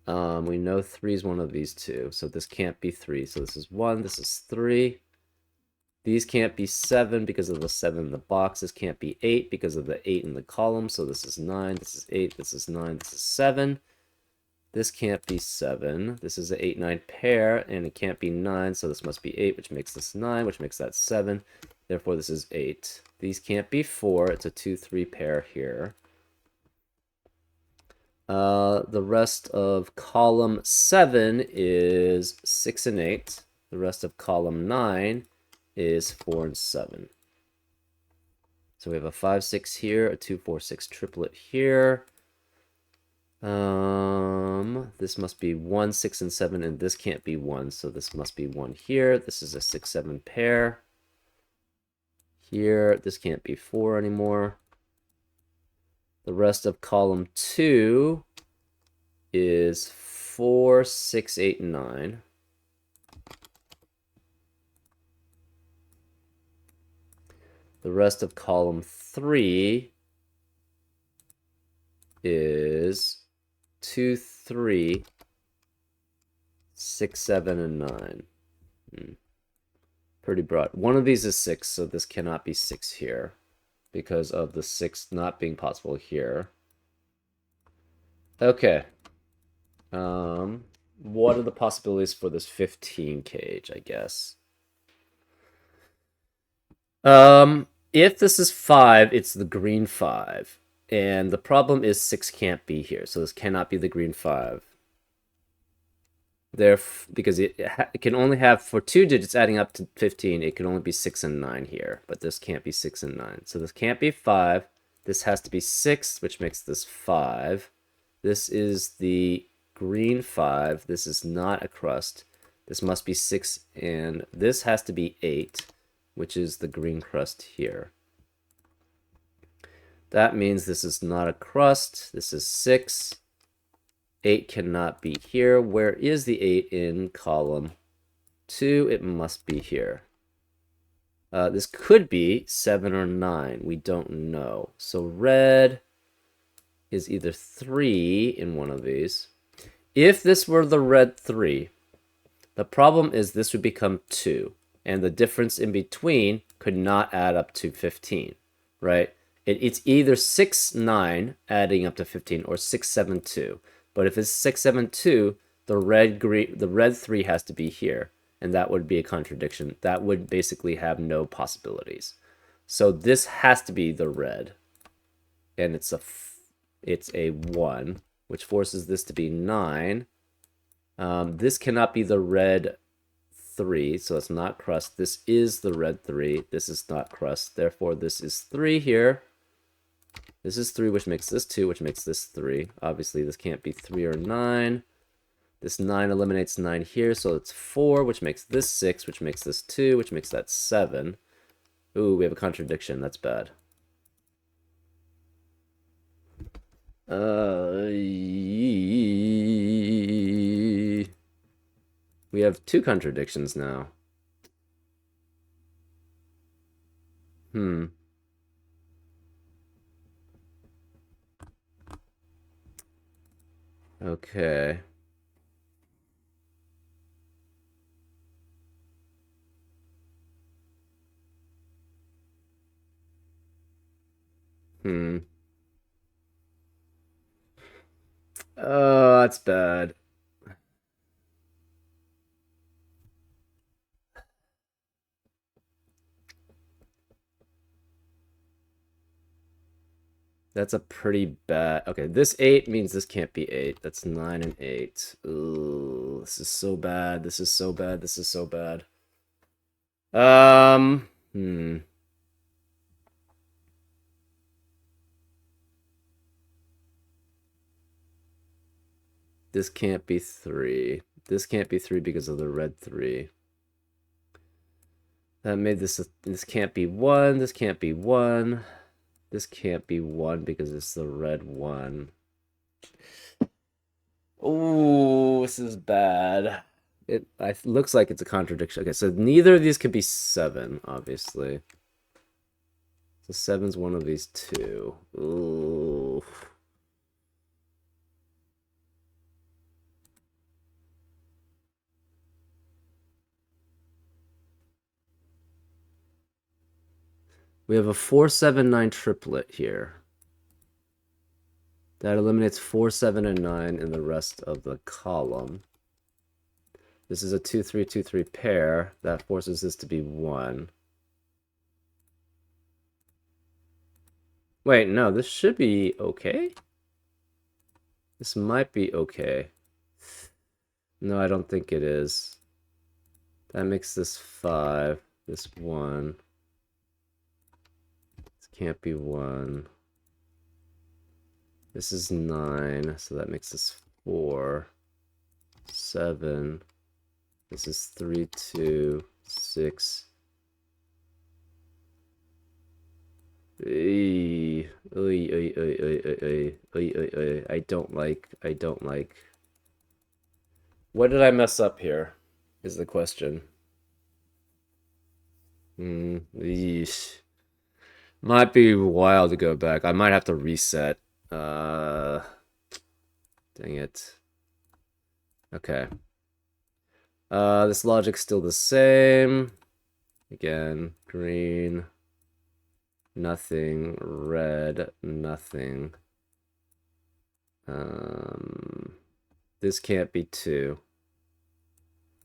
We know 3 is one of these two, so this can't be 3. So this is 1, this is 3. These can't be 7 because of the 7 in the box. This can't be 8 because of the 8 in the column. So this is 9, this is 8, this is 9, this is 7. This can't be 7. This is an 8, 9 pair, and it can't be 9, so this must be 8, which makes this 9, which makes that 7. Therefore, this is 8. These can't be 4. It's a 2, 3 pair here. The rest of column 7 is 6 and 8. The rest of column 9 is 4 and 7. So we have a 5, 6 here, a 2, 4, 6 triplet here. This must be 1, 6, and 7, and this can't be 1, so this must be 1 here. This is a 6, 7 pair. Here, this can't be 4 anymore. The rest of column 2 is 4, 6, 8, 9. The rest of column 3 is 2, 3, 6, 7, and 9. Pretty broad. One of these is 6, so this cannot be 6 here because of the 6 not being possible here. Okay. What are the possibilities for this 15 cage, I guess? If this is 5, it's the green 5. And the problem is 6 can't be here, so this cannot be the green 5. Because it can only have, for 2 digits adding up to 15, it can only be 6 and 9 here. But this can't be 6 and 9. So this can't be 5. This has to be 6, which makes this 5. This is the green 5. This is not a crust. This must be 6, and this has to be 8, which is the green crust here. That means this is not a crust. This is 6. 8 cannot be here. Where is the 8 in column 2? It must be here. This could be 7 or 9. We don't know. So red is either 3 in one of these. If this were the red 3, the problem is this would become 2. And the difference in between could not add up to 15, right? It's either 6, 9 adding up to 15 or 6, 7, 2. But if it's 6, 7, 2, the red 3 has to be here. And that would be a contradiction. That would basically have no possibilities. So this has to be the red. And it's a 1, which forces this to be 9. This cannot be the red 3, so it's not crust. This is the red 3. This is not crust. Therefore, this is 3 here. This is 3, which makes this 2, which makes this 3. Obviously, this can't be 3 or 9. This 9 eliminates 9 here, so it's 4, which makes this 6, which makes this 2, which makes that 7. Ooh, we have a contradiction. That's bad. We have 2 contradictions now. Okay. Oh, that's bad. That's a pretty bad... Okay, this 8 means this can't be 8. That's 9 and 8. Ooh, this is so bad. This is so bad. This is so bad. Hmm. This can't be 3. This can't be 3 because of the red 3. That made this... This can't be 1. This can't be 1. This can't be 1 because it's the red 1. Oh, this is bad. It looks like it's a contradiction. Okay, so neither of these could be 7, obviously. So 7's one of these two. Ooh. We have a 4-7-9 triplet here. That eliminates 4, 7, and 9 in the rest of the column. This is a 2-3, 2-3 pair. That forces this to be 1. Wait, no, this should be okay. This might be okay. No, I don't think it is. That makes this 5. This 1. This can't be 1. This is 9, so that makes this 4. 7. This is 3, 2, 6. I don't like. What did I mess up here? Is the question. Yeesh. Might be a while to go back. I might have to reset. Dang it. Okay. This logic's still the same. Again, green. Nothing. Red. Nothing. This can't be 2.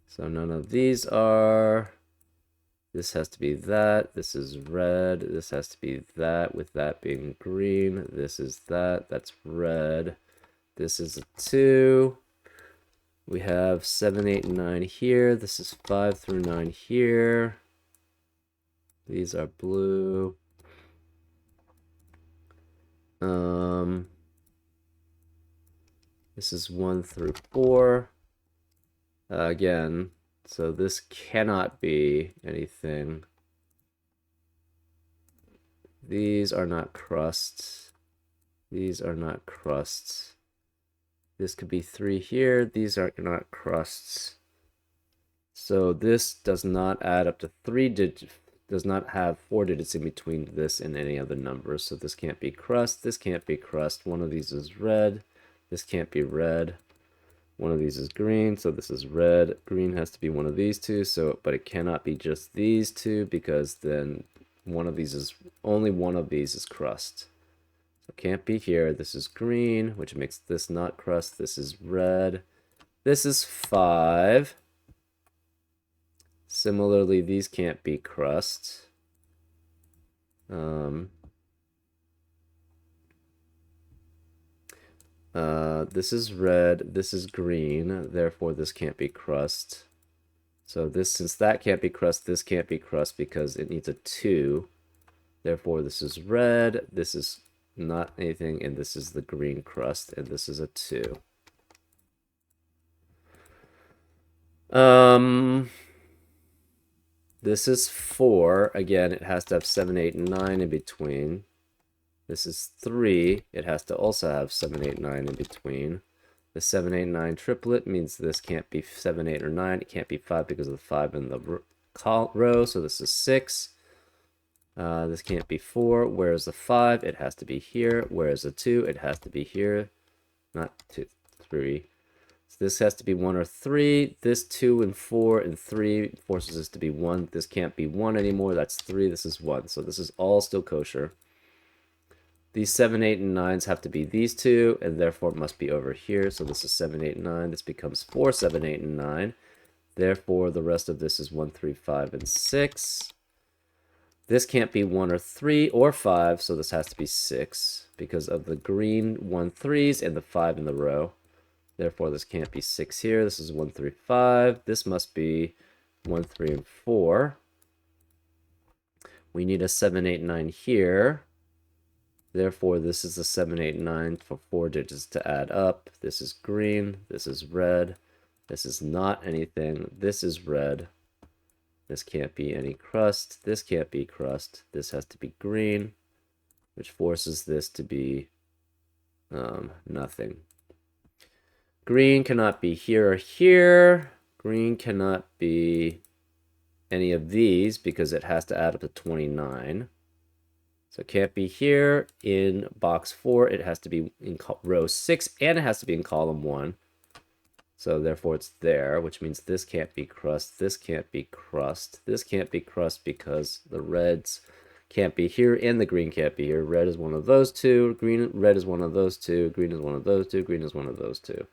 So none of these are. This has to be that. This is red. This has to be that, with that being green. This is that. That's red. This is a 2. We have 7, 8, and 9 here. This is 5 through 9 here. These are blue. This is 1 through 4. Again, so this cannot be anything. These are not crusts. These are not crusts. This could be 3 here. These are not crusts. So this does not add up to 3 digits. Does not have 4 digits in between this and any other number. So this can't be crust. This can't be crust. One of these is red. This can't be red. One of these is green, so this is red. Green has to be one of these two, so but it cannot be just these two because then one of these is only one of these is crust. So it can't be here. This is green, which makes this not crust. This is red. This is 5. Similarly, these can't be crust. This is red, this is green, therefore this can't be crust. So this, since that can't be crust, this can't be crust because it needs a 2. Therefore this is red, this is not anything, and this is the green crust, and this is a 2. This is 4. Again, it has to have 7, 8, and 9 in between. This is 3. It has to also have 7, 8, 9 in between. The 7, 8, 9 triplet means this can't be 7, 8, or 9. It can't be 5 because of the 5 in the row. So this is 6. This can't be 4. Whereas the 5, it has to be here. Whereas the 2, it has to be here. Not 2, 3. So this has to be 1 or 3. This 2 and 4 and 3 forces this to be 1. This can't be 1 anymore. That's 3. This is 1. So this is all still kosher. These 7, 8, and 9s have to be these two, and therefore it must be over here. So this is 7, 8, 9. This becomes 4, 7, 8, and 9. Therefore, the rest of this is 1, 3, 5, and 6. This can't be 1 or 3 or 5, so this has to be 6 because of the green 1 3s and the 5 in the row. Therefore, this can't be 6 here. This is 1 3 5. This must be 1 3 and 4. We need a 7 8 9 here. Therefore, this is a 7 8 9 for 4 digits to add up. This is green. This is red. This is not anything. This is red. This can't be any crust. This can't be crust. This has to be green, which forces this to be nothing. Green cannot be here or here. Green cannot be any of these because it has to add up to 29. So it can't be here in box 4. It has to be in row 6, and it has to be in column 1. So therefore it's there, which means this can't be crust, this can't be crust, this can't be crust because the reds can't be here and the green can't be here. Red is one of those two, red is one of those two, green is one of those two, green is one of those two.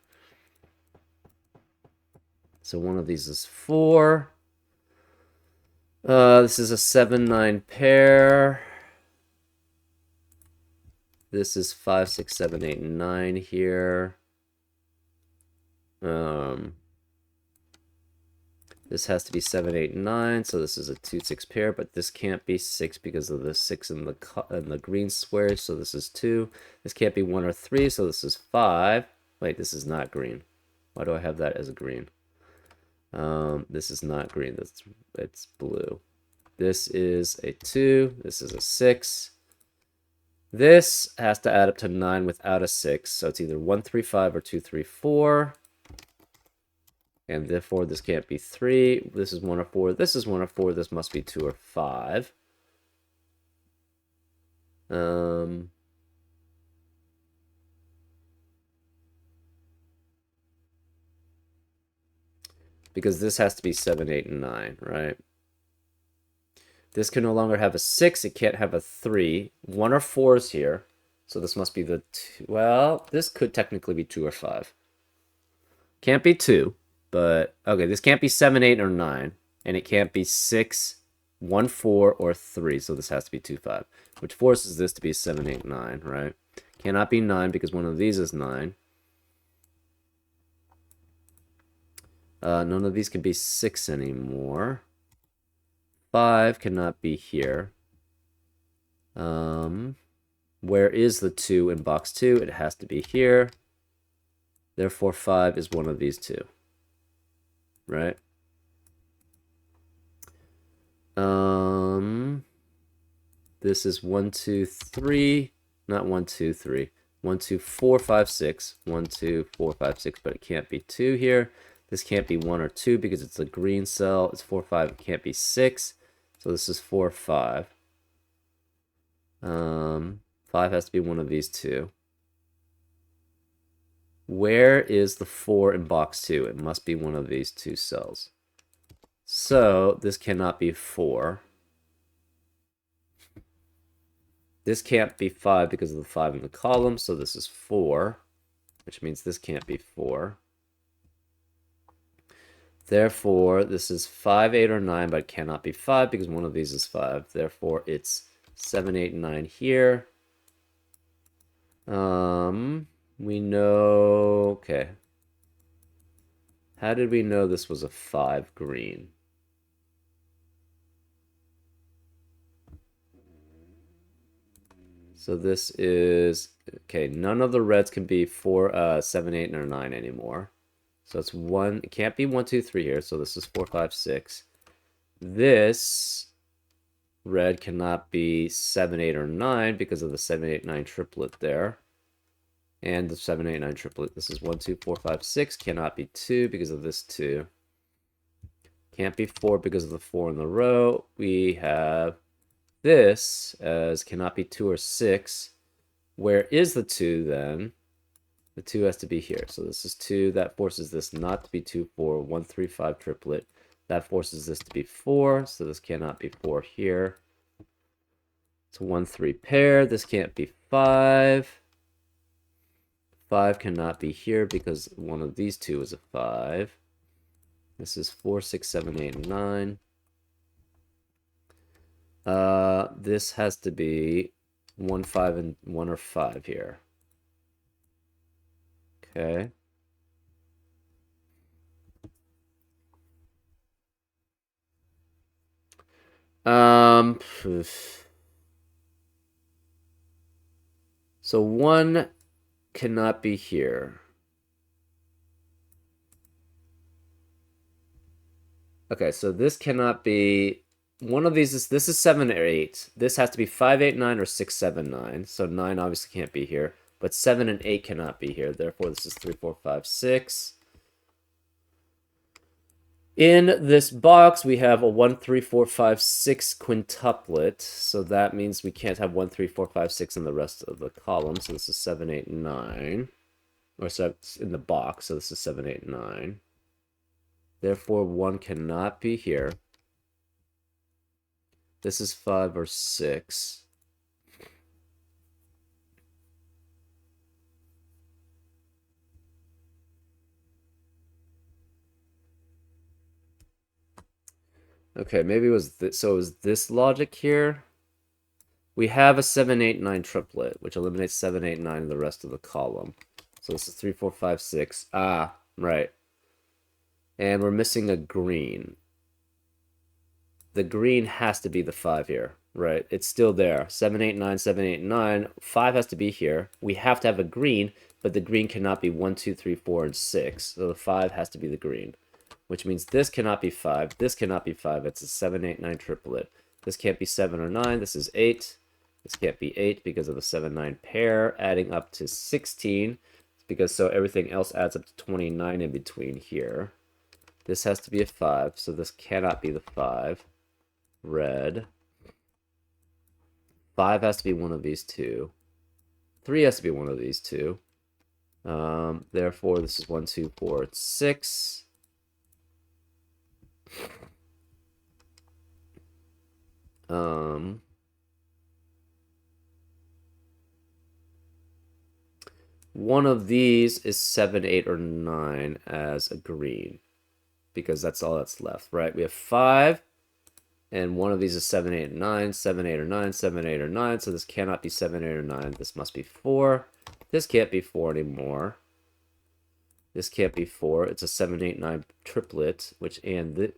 So one of these is 4. This is a 7 9 pair. This is 5 6 7 8 9 here. This has to be 7 8 9, so this is a 2 6 pair, but this can't be 6 because of the 6 in the green squares, so this is 2. This can't be 1 or 3, so this is 5. Wait, this is not green. Why do I have that as a green? This is not green. It's blue. This is a 2. This is a 6. This has to add up to 9 without a 6, so it's either 1 3 5 or 2 3 4. And therefore, this can't be 3. This is 1 or 4. This is 1 or 4. This must be 2 or 5. Because this has to be 7, 8, and 9, right? This can no longer have a 6. It can't have a 3. 1 or 4 is here. So this must be the 2. Well, this could technically be 2 or 5. Can't be 2. But, okay, this can't be 7, 8, or 9. And it can't be 6, 1, 4, or 3. So this has to be 2, 5. Which forces this to be 7, 8, 9, right? Cannot be 9 because one of these is 9. None of these can be 6 anymore. 5 cannot be here. Where is the 2 in box 2? It has to be here. Therefore, 5 is one of these two. Right? This is 1, 2, 3. Not 1, 2, 3. 1, 2, 4, 5, 6. 1, 2, 4, 5, 6. But it can't be 2 here. This can't be 1 or 2 because it's a green cell. It's 4, 5. It can't be 6. So this is 4, 5. 5 has to be one of these two. Where is the 4 in box 2? It must be one of these two cells. So this cannot be 4. This can't be 5 because of the 5 in the column, so this is 4, which means this can't be 4. Therefore, this is 5, 8, or 9, but it cannot be 5 because one of these is 5. Therefore, it's 7, 8, and 9 here. We know... Okay. How did we know this was a 5 green? So this is... Okay, none of the reds can be 4, 7, 8, or 9 anymore. So it's 1... It can't be 1, 2, 3 here, so this is 4, 5, 6. This red cannot be 7, 8, or 9 because of the 7, 8, 9 triplet there. And the 7, 8, 9 triplet. This is 1, 2, 4, 5, 6. Cannot be 2 because of this 2. Can't be 4 because of the 4 in the row. We have this as cannot be 2 or 6. Where is the 2 then? The 2 has to be here. So this is 2. That forces this not to be 2, 4, 1, 3, 5 triplet. That forces this to be 4. So this cannot be 4 here. It's 1, 3 pair. This can't be 5. 5 cannot be here because one of these two is a 5. This is 4, 6, 7, 8, and 9. This has to be 1, 5, and 1 or 5 here. Okay. Poof. So 1 cannot be here. Okay, so this cannot be one of these is this is 7 or 8. This has to be 5, 8, 9 or 6, 7, 9. So 9 obviously can't be here, but 7 and 8 cannot be here. Therefore, this is 3, 4, 5, 6. In this box, we have a 1, 3, 4, 5, 6 quintuplet. So that means we can't have 1, 3, 4, 5, 6 in the rest of the column. So this is 7, 8, 9. Or so in the box. So this is 7, 8, 9. Therefore, 1 cannot be here. This is 5 or 6. Okay, maybe it was this. So is this logic here? We have a 7, 8, 9 triplet, which eliminates 7, 8, 9 in the rest of the column. So this is 3, 4, 5, 6. Ah, right. And we're missing a green. The green has to be the 5 here, right? It's still there. 7, 8, 9, 7, 8, 9. 5 has to be here. We have to have a green, but the green cannot be 1, 2, 3, 4, and 6. So the 5 has to be the green, which means this cannot be 5. This cannot be 5. It's a 7, 8, 9 triplet. This can't be 7 or 9. This is 8. This can't be 8 because of the 7, 9 pair, adding up to 16. Because so everything else adds up to 29 in between here. This has to be a 5, so this cannot be the 5. Red. 5 has to be one of these two. 3 has to be one of these two. Therefore, this is 1, 2, 4, 6. One of these is 7, 8, or 9 as a green. Because that's all that's left, right? We have 5. And one of these is 7, 8, 9, 7, 8, or 9, 7, 8, or 9. So this cannot be 7, 8, or 9. This must be 4. This can't be 4 anymore. This can't be 4. It's a 7, 8, 9 triplet, which and the.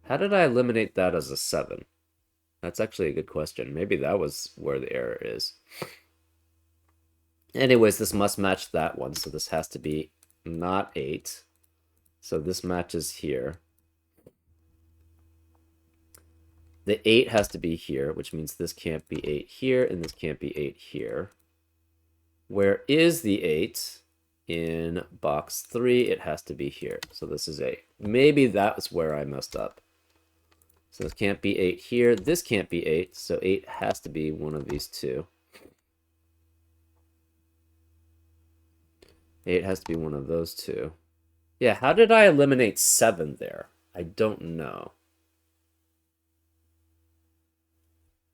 How did I eliminate that as a 7? That's actually a good question. Maybe that was where the error is. Anyways, this must match that one, so this has to be not 8. So this matches here. The 8 has to be here, which means this can't be 8 here, and this can't be 8 here. Where is the 8? In box 3, it has to be here. So this is 8. Maybe that's where I messed up. So this can't be 8 here. This can't be 8, so 8 has to be one of these two. 8 has to be one of those two. Yeah, how did I eliminate 7 there? I don't know.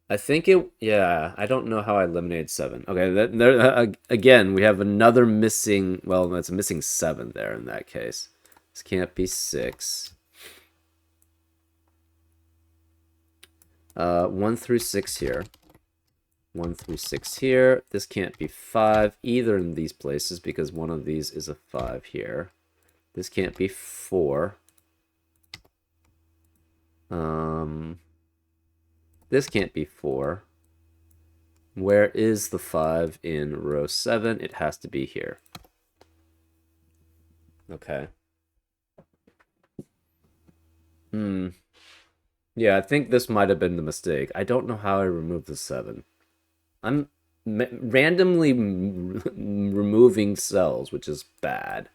I think it, yeah, I don't know how I eliminated 7. Okay, again, we have another missing, well, that's a missing 7 there in that case. This can't be 6. 1 through 6 here. 1 through 6 here. This can't be 5 either in these places because one of these is a 5 here. This can't be 4. This can't be 4. Where is the 5 in row 7? It has to be here. Okay. Yeah, I think this might have been the mistake. I don't know how I removed the 7. I'm randomly removing cells, which is bad.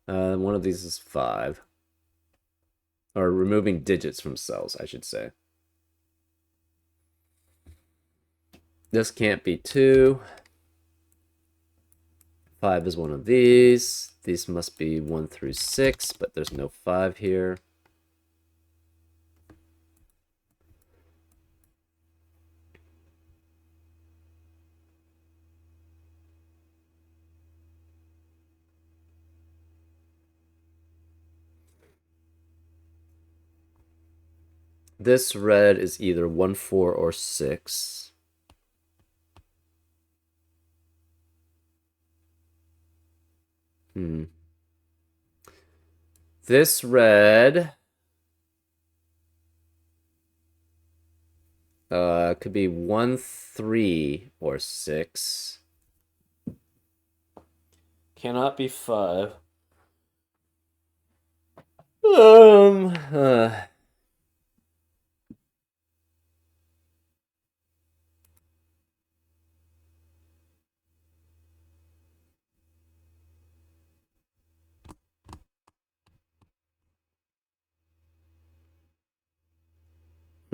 One of these is 5. Or removing digits from cells, I should say. This can't be 2. 5 is one of these. These must be 1 through 6, but there's no 5 here. This red is either 1, 4, or 6. This red could be 1, 3, or 6. Cannot be 5. Um, uh,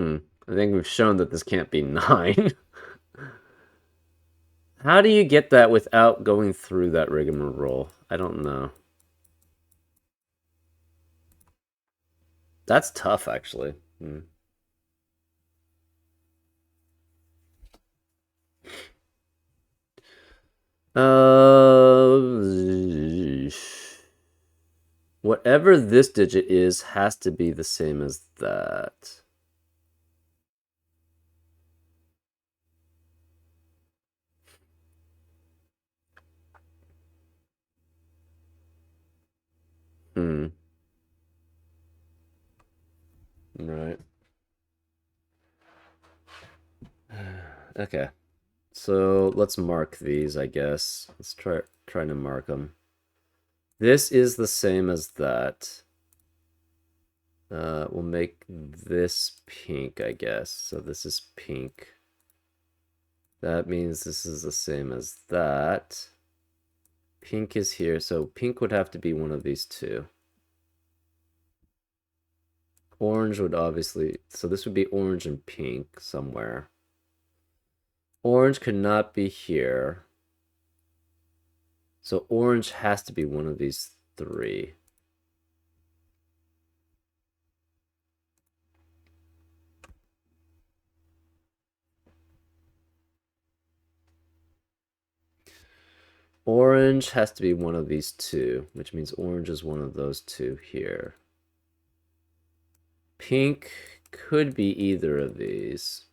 I think we've shown that this can't be 9. How do you get that without going through that rigmarole? I don't know. That's tough, actually. Uh, whatever this digit is has to be the same as that. Right. Okay. So let's mark these, I guess. Let's try to mark them. This is the same as that. We'll make this pink, I guess. So this is pink. That means this is the same as that. Pink is here, so pink would have to be one of these two. Orange would obviously... So this would be orange and pink somewhere. Orange could not be here. So orange has to be one of these three. Orange has to be one of these two, which means orange is one of those two here. Pink could be either of these.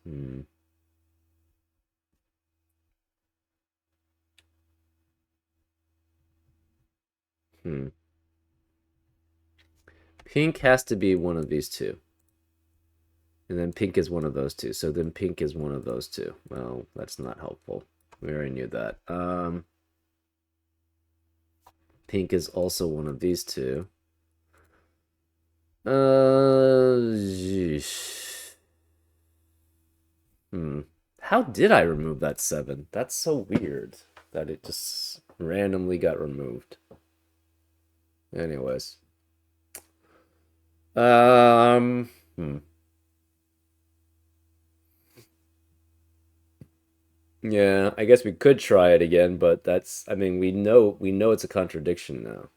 Pink has to be one of these two. And then pink is one of those two. So then pink is one of those two. Well, that's not helpful. We already knew that. Pink is also one of these two. How did I remove that 7? That's so weird that it just randomly got removed. Anyways. Yeah, I guess we could try it again, but that's, I mean, we know it's a contradiction now.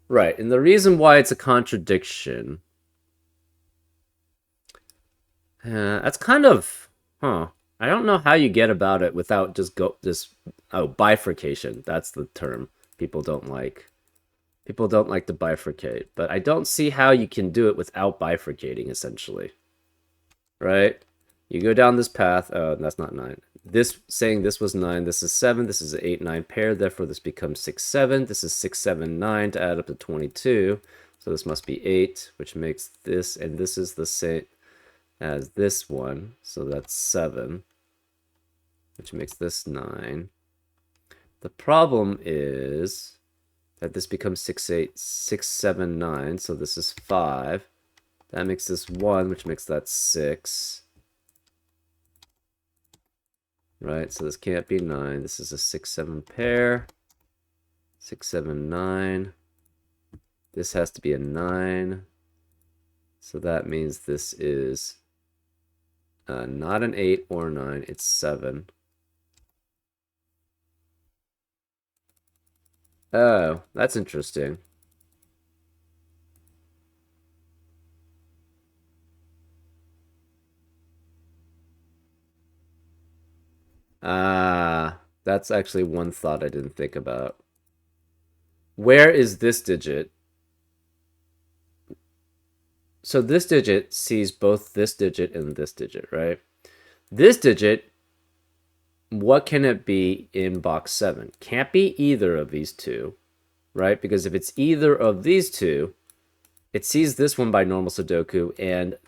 Right, and the reason why it's a contradiction, that's kind of, I don't know how you get about it without bifurcation. That's the term people don't like. People don't like to bifurcate, but I don't see how you can do it without bifurcating, essentially. Right? You go down this path. Oh, that's not 9. This saying this was 9. This is 7. This is an 8, 9 pair. Therefore, this becomes 6, 7. This is 6, 7, 9 to add up to 22. So this must be 8, which makes this, and this is the same as this one. So that's 7, which makes this 9. The problem is that this becomes 6, 8, 6, 7, 9. So this is 5. That makes this 1, which makes that 6. Right, so this can't be 9. This is a 6, 7 pair. 6, 7, 9. This has to be a 9. So that means this is not an 8 or 9. It's 7. Oh, that's interesting. Ah, that's actually one thought I didn't think about. Where is this digit? So this digit sees both this digit and this digit, right? This digit, what can it be in box 7? Can't be either of these two, right? Because if it's either of these two, it sees this one by normal Sudoku, and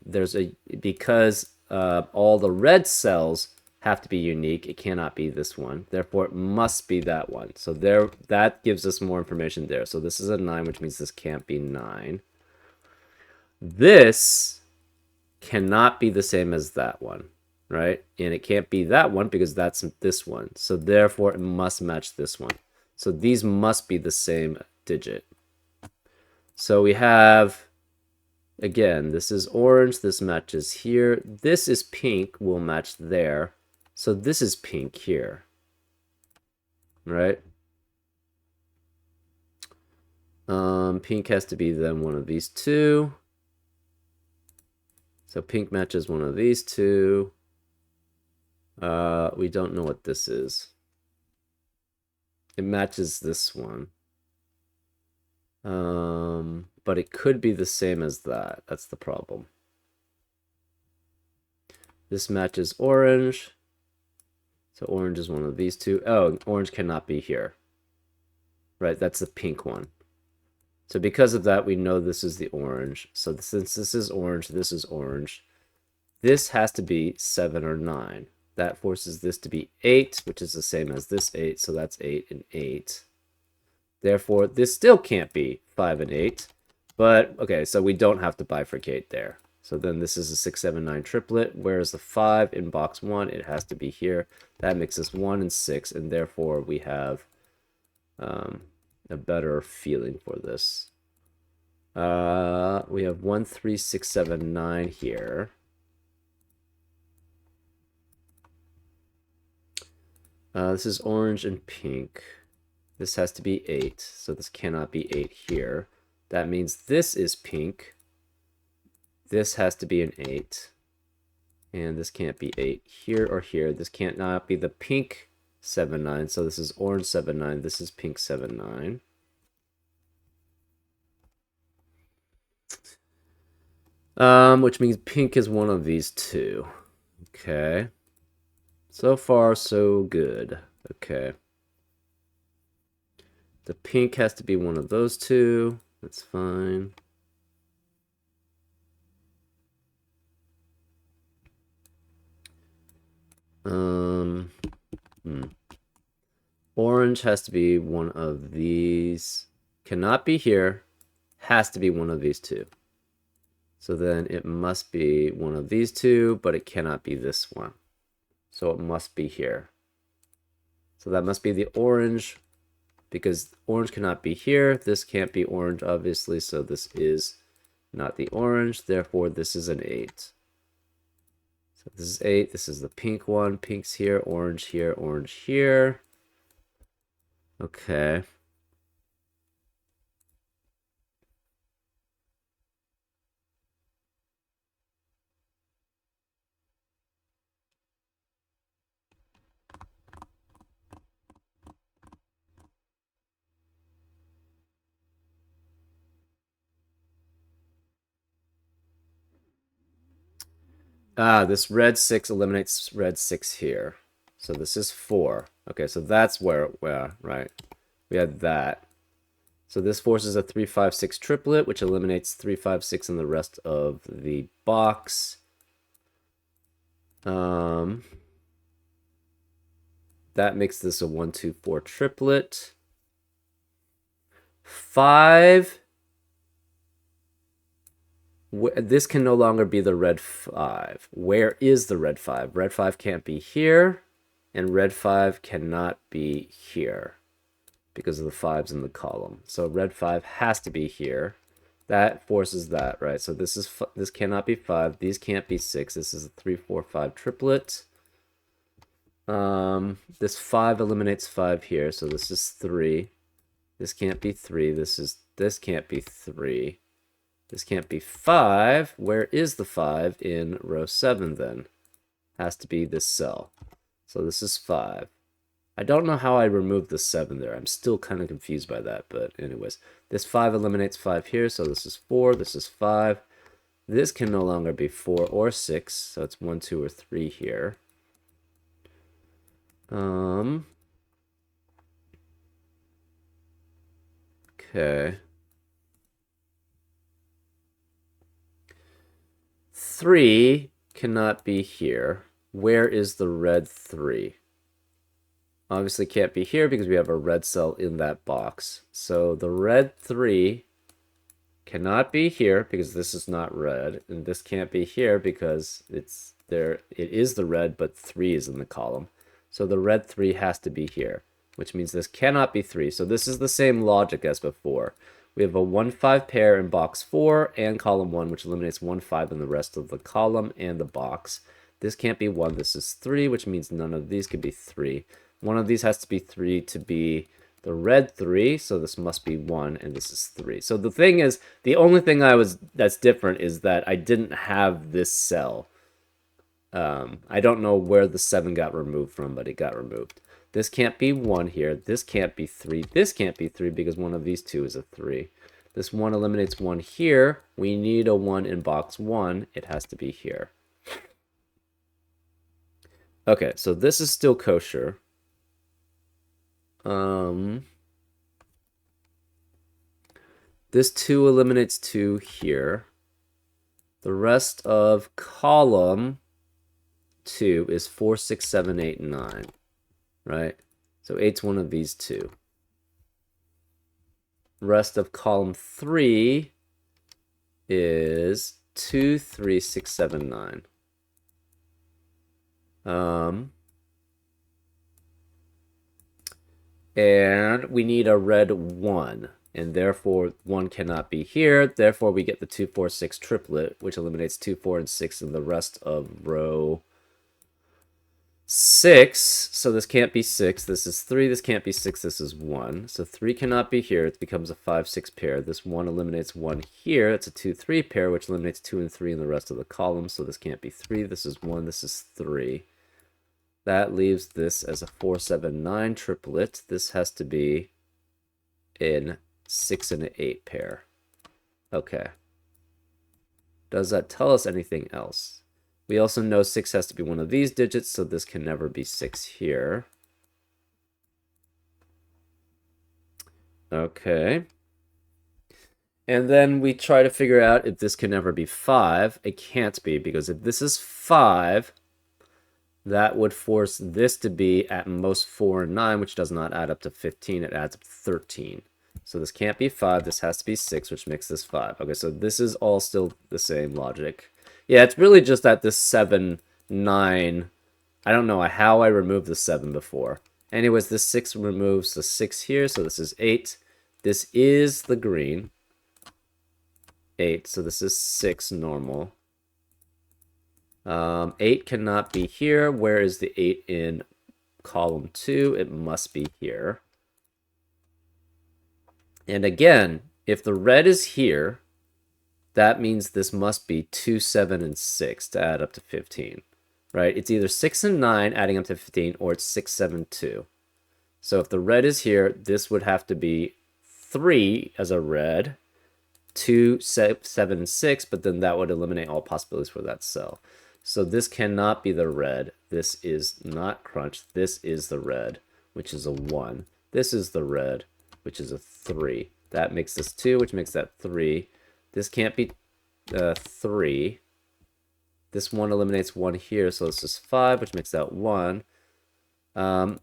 because all the red cells have to be unique, it cannot be this one. Therefore, it must be that one. So that gives us more information there. So this is a 9, which means this can't be 9. This cannot be the same as that one, right? And it can't be that one because that's this one. So therefore, it must match this one. So these must be the same digit. So we have, again, this is orange, this matches here. This is pink, will match there. So this is pink here, right? Pink has to be then one of these two. So pink matches one of these two. We don't know what this is. It matches this one. But it could be the same as that. That's the problem. This matches orange. So orange is one of these two. Oh, orange cannot be here. Right, that's the pink one. So because of that, we know this is the orange. So since this is orange, this is orange. This has to be 7 or 9. That forces this to be 8, which is the same as this 8. So that's 8 and 8. Therefore, this still can't be 5 and 8. But, okay, so we don't have to bifurcate there. So then this is a 6, 7, 9 triplet. Whereas the 5 in box 1, it has to be here. That makes us 1 and 6. And therefore, we have a better feeling for this. We have 1, 3, 6, 7, 9 here. This is orange and pink. This has to be 8, so this cannot be 8 here. That means this is pink. This has to be an 8. And this can't be 8 here or here. This can't not be the pink 7, 9. So this is orange 7, 9. This is pink 7, 9. Which means pink is one of these two. Okay. So far, so good. Okay. The pink has to be one of those two. That's fine. Orange has to be one of these. Cannot be here. Has to be one of these two. So then it must be one of these two, but it cannot be this one. So it must be here. So that must be the orange, because orange cannot be here. This can't be orange, obviously, so this is not the orange. Therefore, this is an 8. So this is 8. This is the pink one. Pink's here, orange here, orange here. Okay. This red 6 eliminates red 6 here. So this is 4. Okay, so that's where right. We had that. So this forces a 3, 5, 6 triplet, which eliminates 3, 5, 6 in the rest of the box. That makes this a 1, 2, 4 triplet. 5. This can no longer be the red 5. Where is the red 5? Red 5 can't be here, and red 5 cannot be here because of the 5s in the column. So red 5 has to be here. That forces that, right? So this cannot be 5. These can't be 6. This is a 3, 4, 5 triplet. This 5 eliminates 5 here, so this is 3. This can't be 3. This can't be 3. This can't be 5. Where is the 5 in row 7 then? Has to be this cell. So this is 5. I don't know how I removed the 7 there. I'm still kind of confused by that, but anyways. This 5 eliminates 5 here, so this is 4, this is 5. This can no longer be 4 or 6, so it's 1, 2, or 3 here. Okay. 3 cannot be here. Where is the red 3? Obviously can't be here because we have a red cell in that box. So the red 3 cannot be here because this is not red, and this can't be here because it's there. It is the red, but 3 is in the column. So the red 3 has to be here, which means this cannot be 3. So this is the same logic as before. We have a 1-5 pair in box 4 and column 1, which eliminates 1-5 in the rest of the column and the box. This can't be 1. This is 3, which means none of these could be 3. One of these has to be 3 to be the red 3, so this must be 1, and this is 3. So the thing is, the only thing that's different is that I didn't have this cell. I don't know where the 7 got removed from, but it got removed. This can't be 1 here. This can't be 3. This can't be 3 because one of these two is a 3. This 1 eliminates 1 here. We need a 1 in box 1. It has to be here. Okay, so this is still kosher. This 2 eliminates 2 here. The rest of column 2 is 4, 6, 7, 8, 9. Right? So 8's one of these two. Rest of column 3 is 2, 3, 6, 7, 9. And we need a red 1, and therefore 1 cannot be here. Therefore, we get the 2, 4, 6 triplet, which eliminates 2, 4, and 6 in the rest of row 6. So this can't be 6. This is 3. This can't be 6. This is 1. So 3 cannot be here. It becomes a 5, 6 pair. This 1 eliminates 1 here. It's a 2, 3 pair, which eliminates 2 and 3 in the rest of the column. So this can't be 3. This is 1. This is 3. That leaves this as a 4, 7, 9 triplet. This has to be in 6 and an 8 pair. Okay. Does that tell us anything else? We also know 6 has to be one of these digits, so this can never be 6 here. Okay. And then we try to figure out if this can never be 5. It can't be, because if this is 5, that would force this to be at most 4 and 9, which does not add up to 15. It adds up to 13. So this can't be 5. This has to be 6, which makes this 5. Okay, so this is all still the same logic. Yeah, it's really just that this 7, 9... I don't know how I removed the 7 before. Anyways, this 6 removes the 6 here, so this is 8. This is the green. 8, so this is 6 normal. 8 cannot be here. Where is the 8 in column 2? It must be here. And again, if the red is here, that means this must be 2, 7, and 6 to add up to 15. Right? It's either 6 and 9 adding up to 15, or it's 6, 7, 2. So if the red is here, this would have to be 3 as a red, 2, 7, and 6, but then that would eliminate all possibilities for that cell. So this cannot be the red. This is not crunch. This is the red, which is a 1. This is the red, which is a 3. That makes this 2, which makes that 3. This can't be 3. This 1 eliminates 1 here, so this is 5, which makes that 1.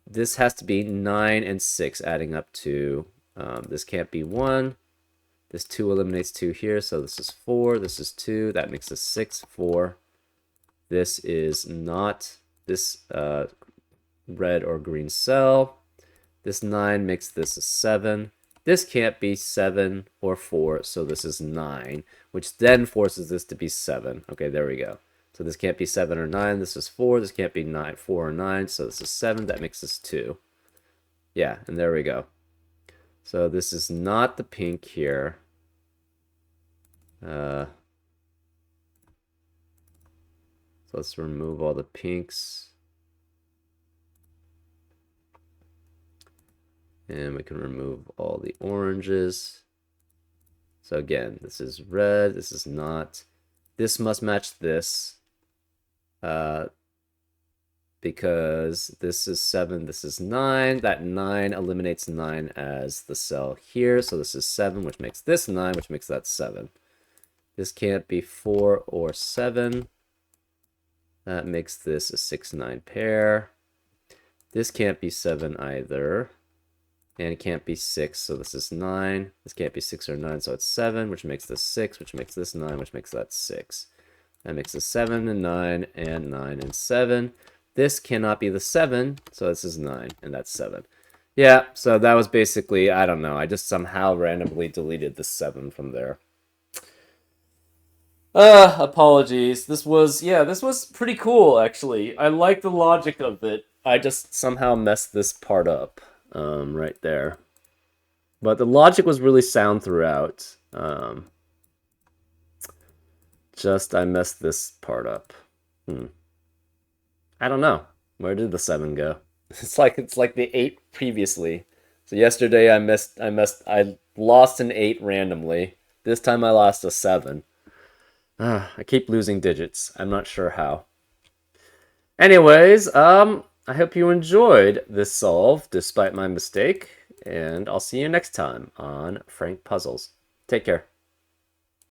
This has to be 9 and 6, adding up to... this can't be 1. This 2 eliminates 2 here, so this is 4. This is 2. That makes this 6, 4. This is not this red or green cell. This 9 makes this a 7. This can't be 7 or 4, so this is 9, which then forces this to be 7. Okay, there we go. So this can't be 7 or 9. This is 4. This can't be 9, 4 or 9, so this is 7. That makes this 2. Yeah, and there we go. So this is not the pink here. So let's remove all the pinks. And we can remove all the oranges. So again, this is red, this is not. This must match this. Because this is 7, this is 9. That 9 eliminates 9 as the cell here. So this is 7, which makes this 9, which makes that 7. This can't be 4 or 7. That makes this a 6-9 pair. This can't be 7 either. And it can't be 6, so this is 9. This can't be 6 or 9, so it's 7, which makes this 6, which makes this 9, which makes that 6. That makes this 7 and 9 and 9 and 7. This cannot be the 7, so this is 9, and that's 7. Yeah, so that was basically, I don't know, I just somehow randomly deleted the 7 from there. Apologies. This was pretty cool, actually. I like the logic of it. I just somehow messed this part up, right there. But the logic was really sound throughout. Just I messed this part up. I don't know. Where did the 7 go? It's like the 8 previously. So yesterday I lost an 8 randomly. This time I lost a 7. I keep losing digits. I'm not sure how. Anyways, I hope you enjoyed this solve despite my mistake, and I'll see you next time on Frank Puzzles. Take care.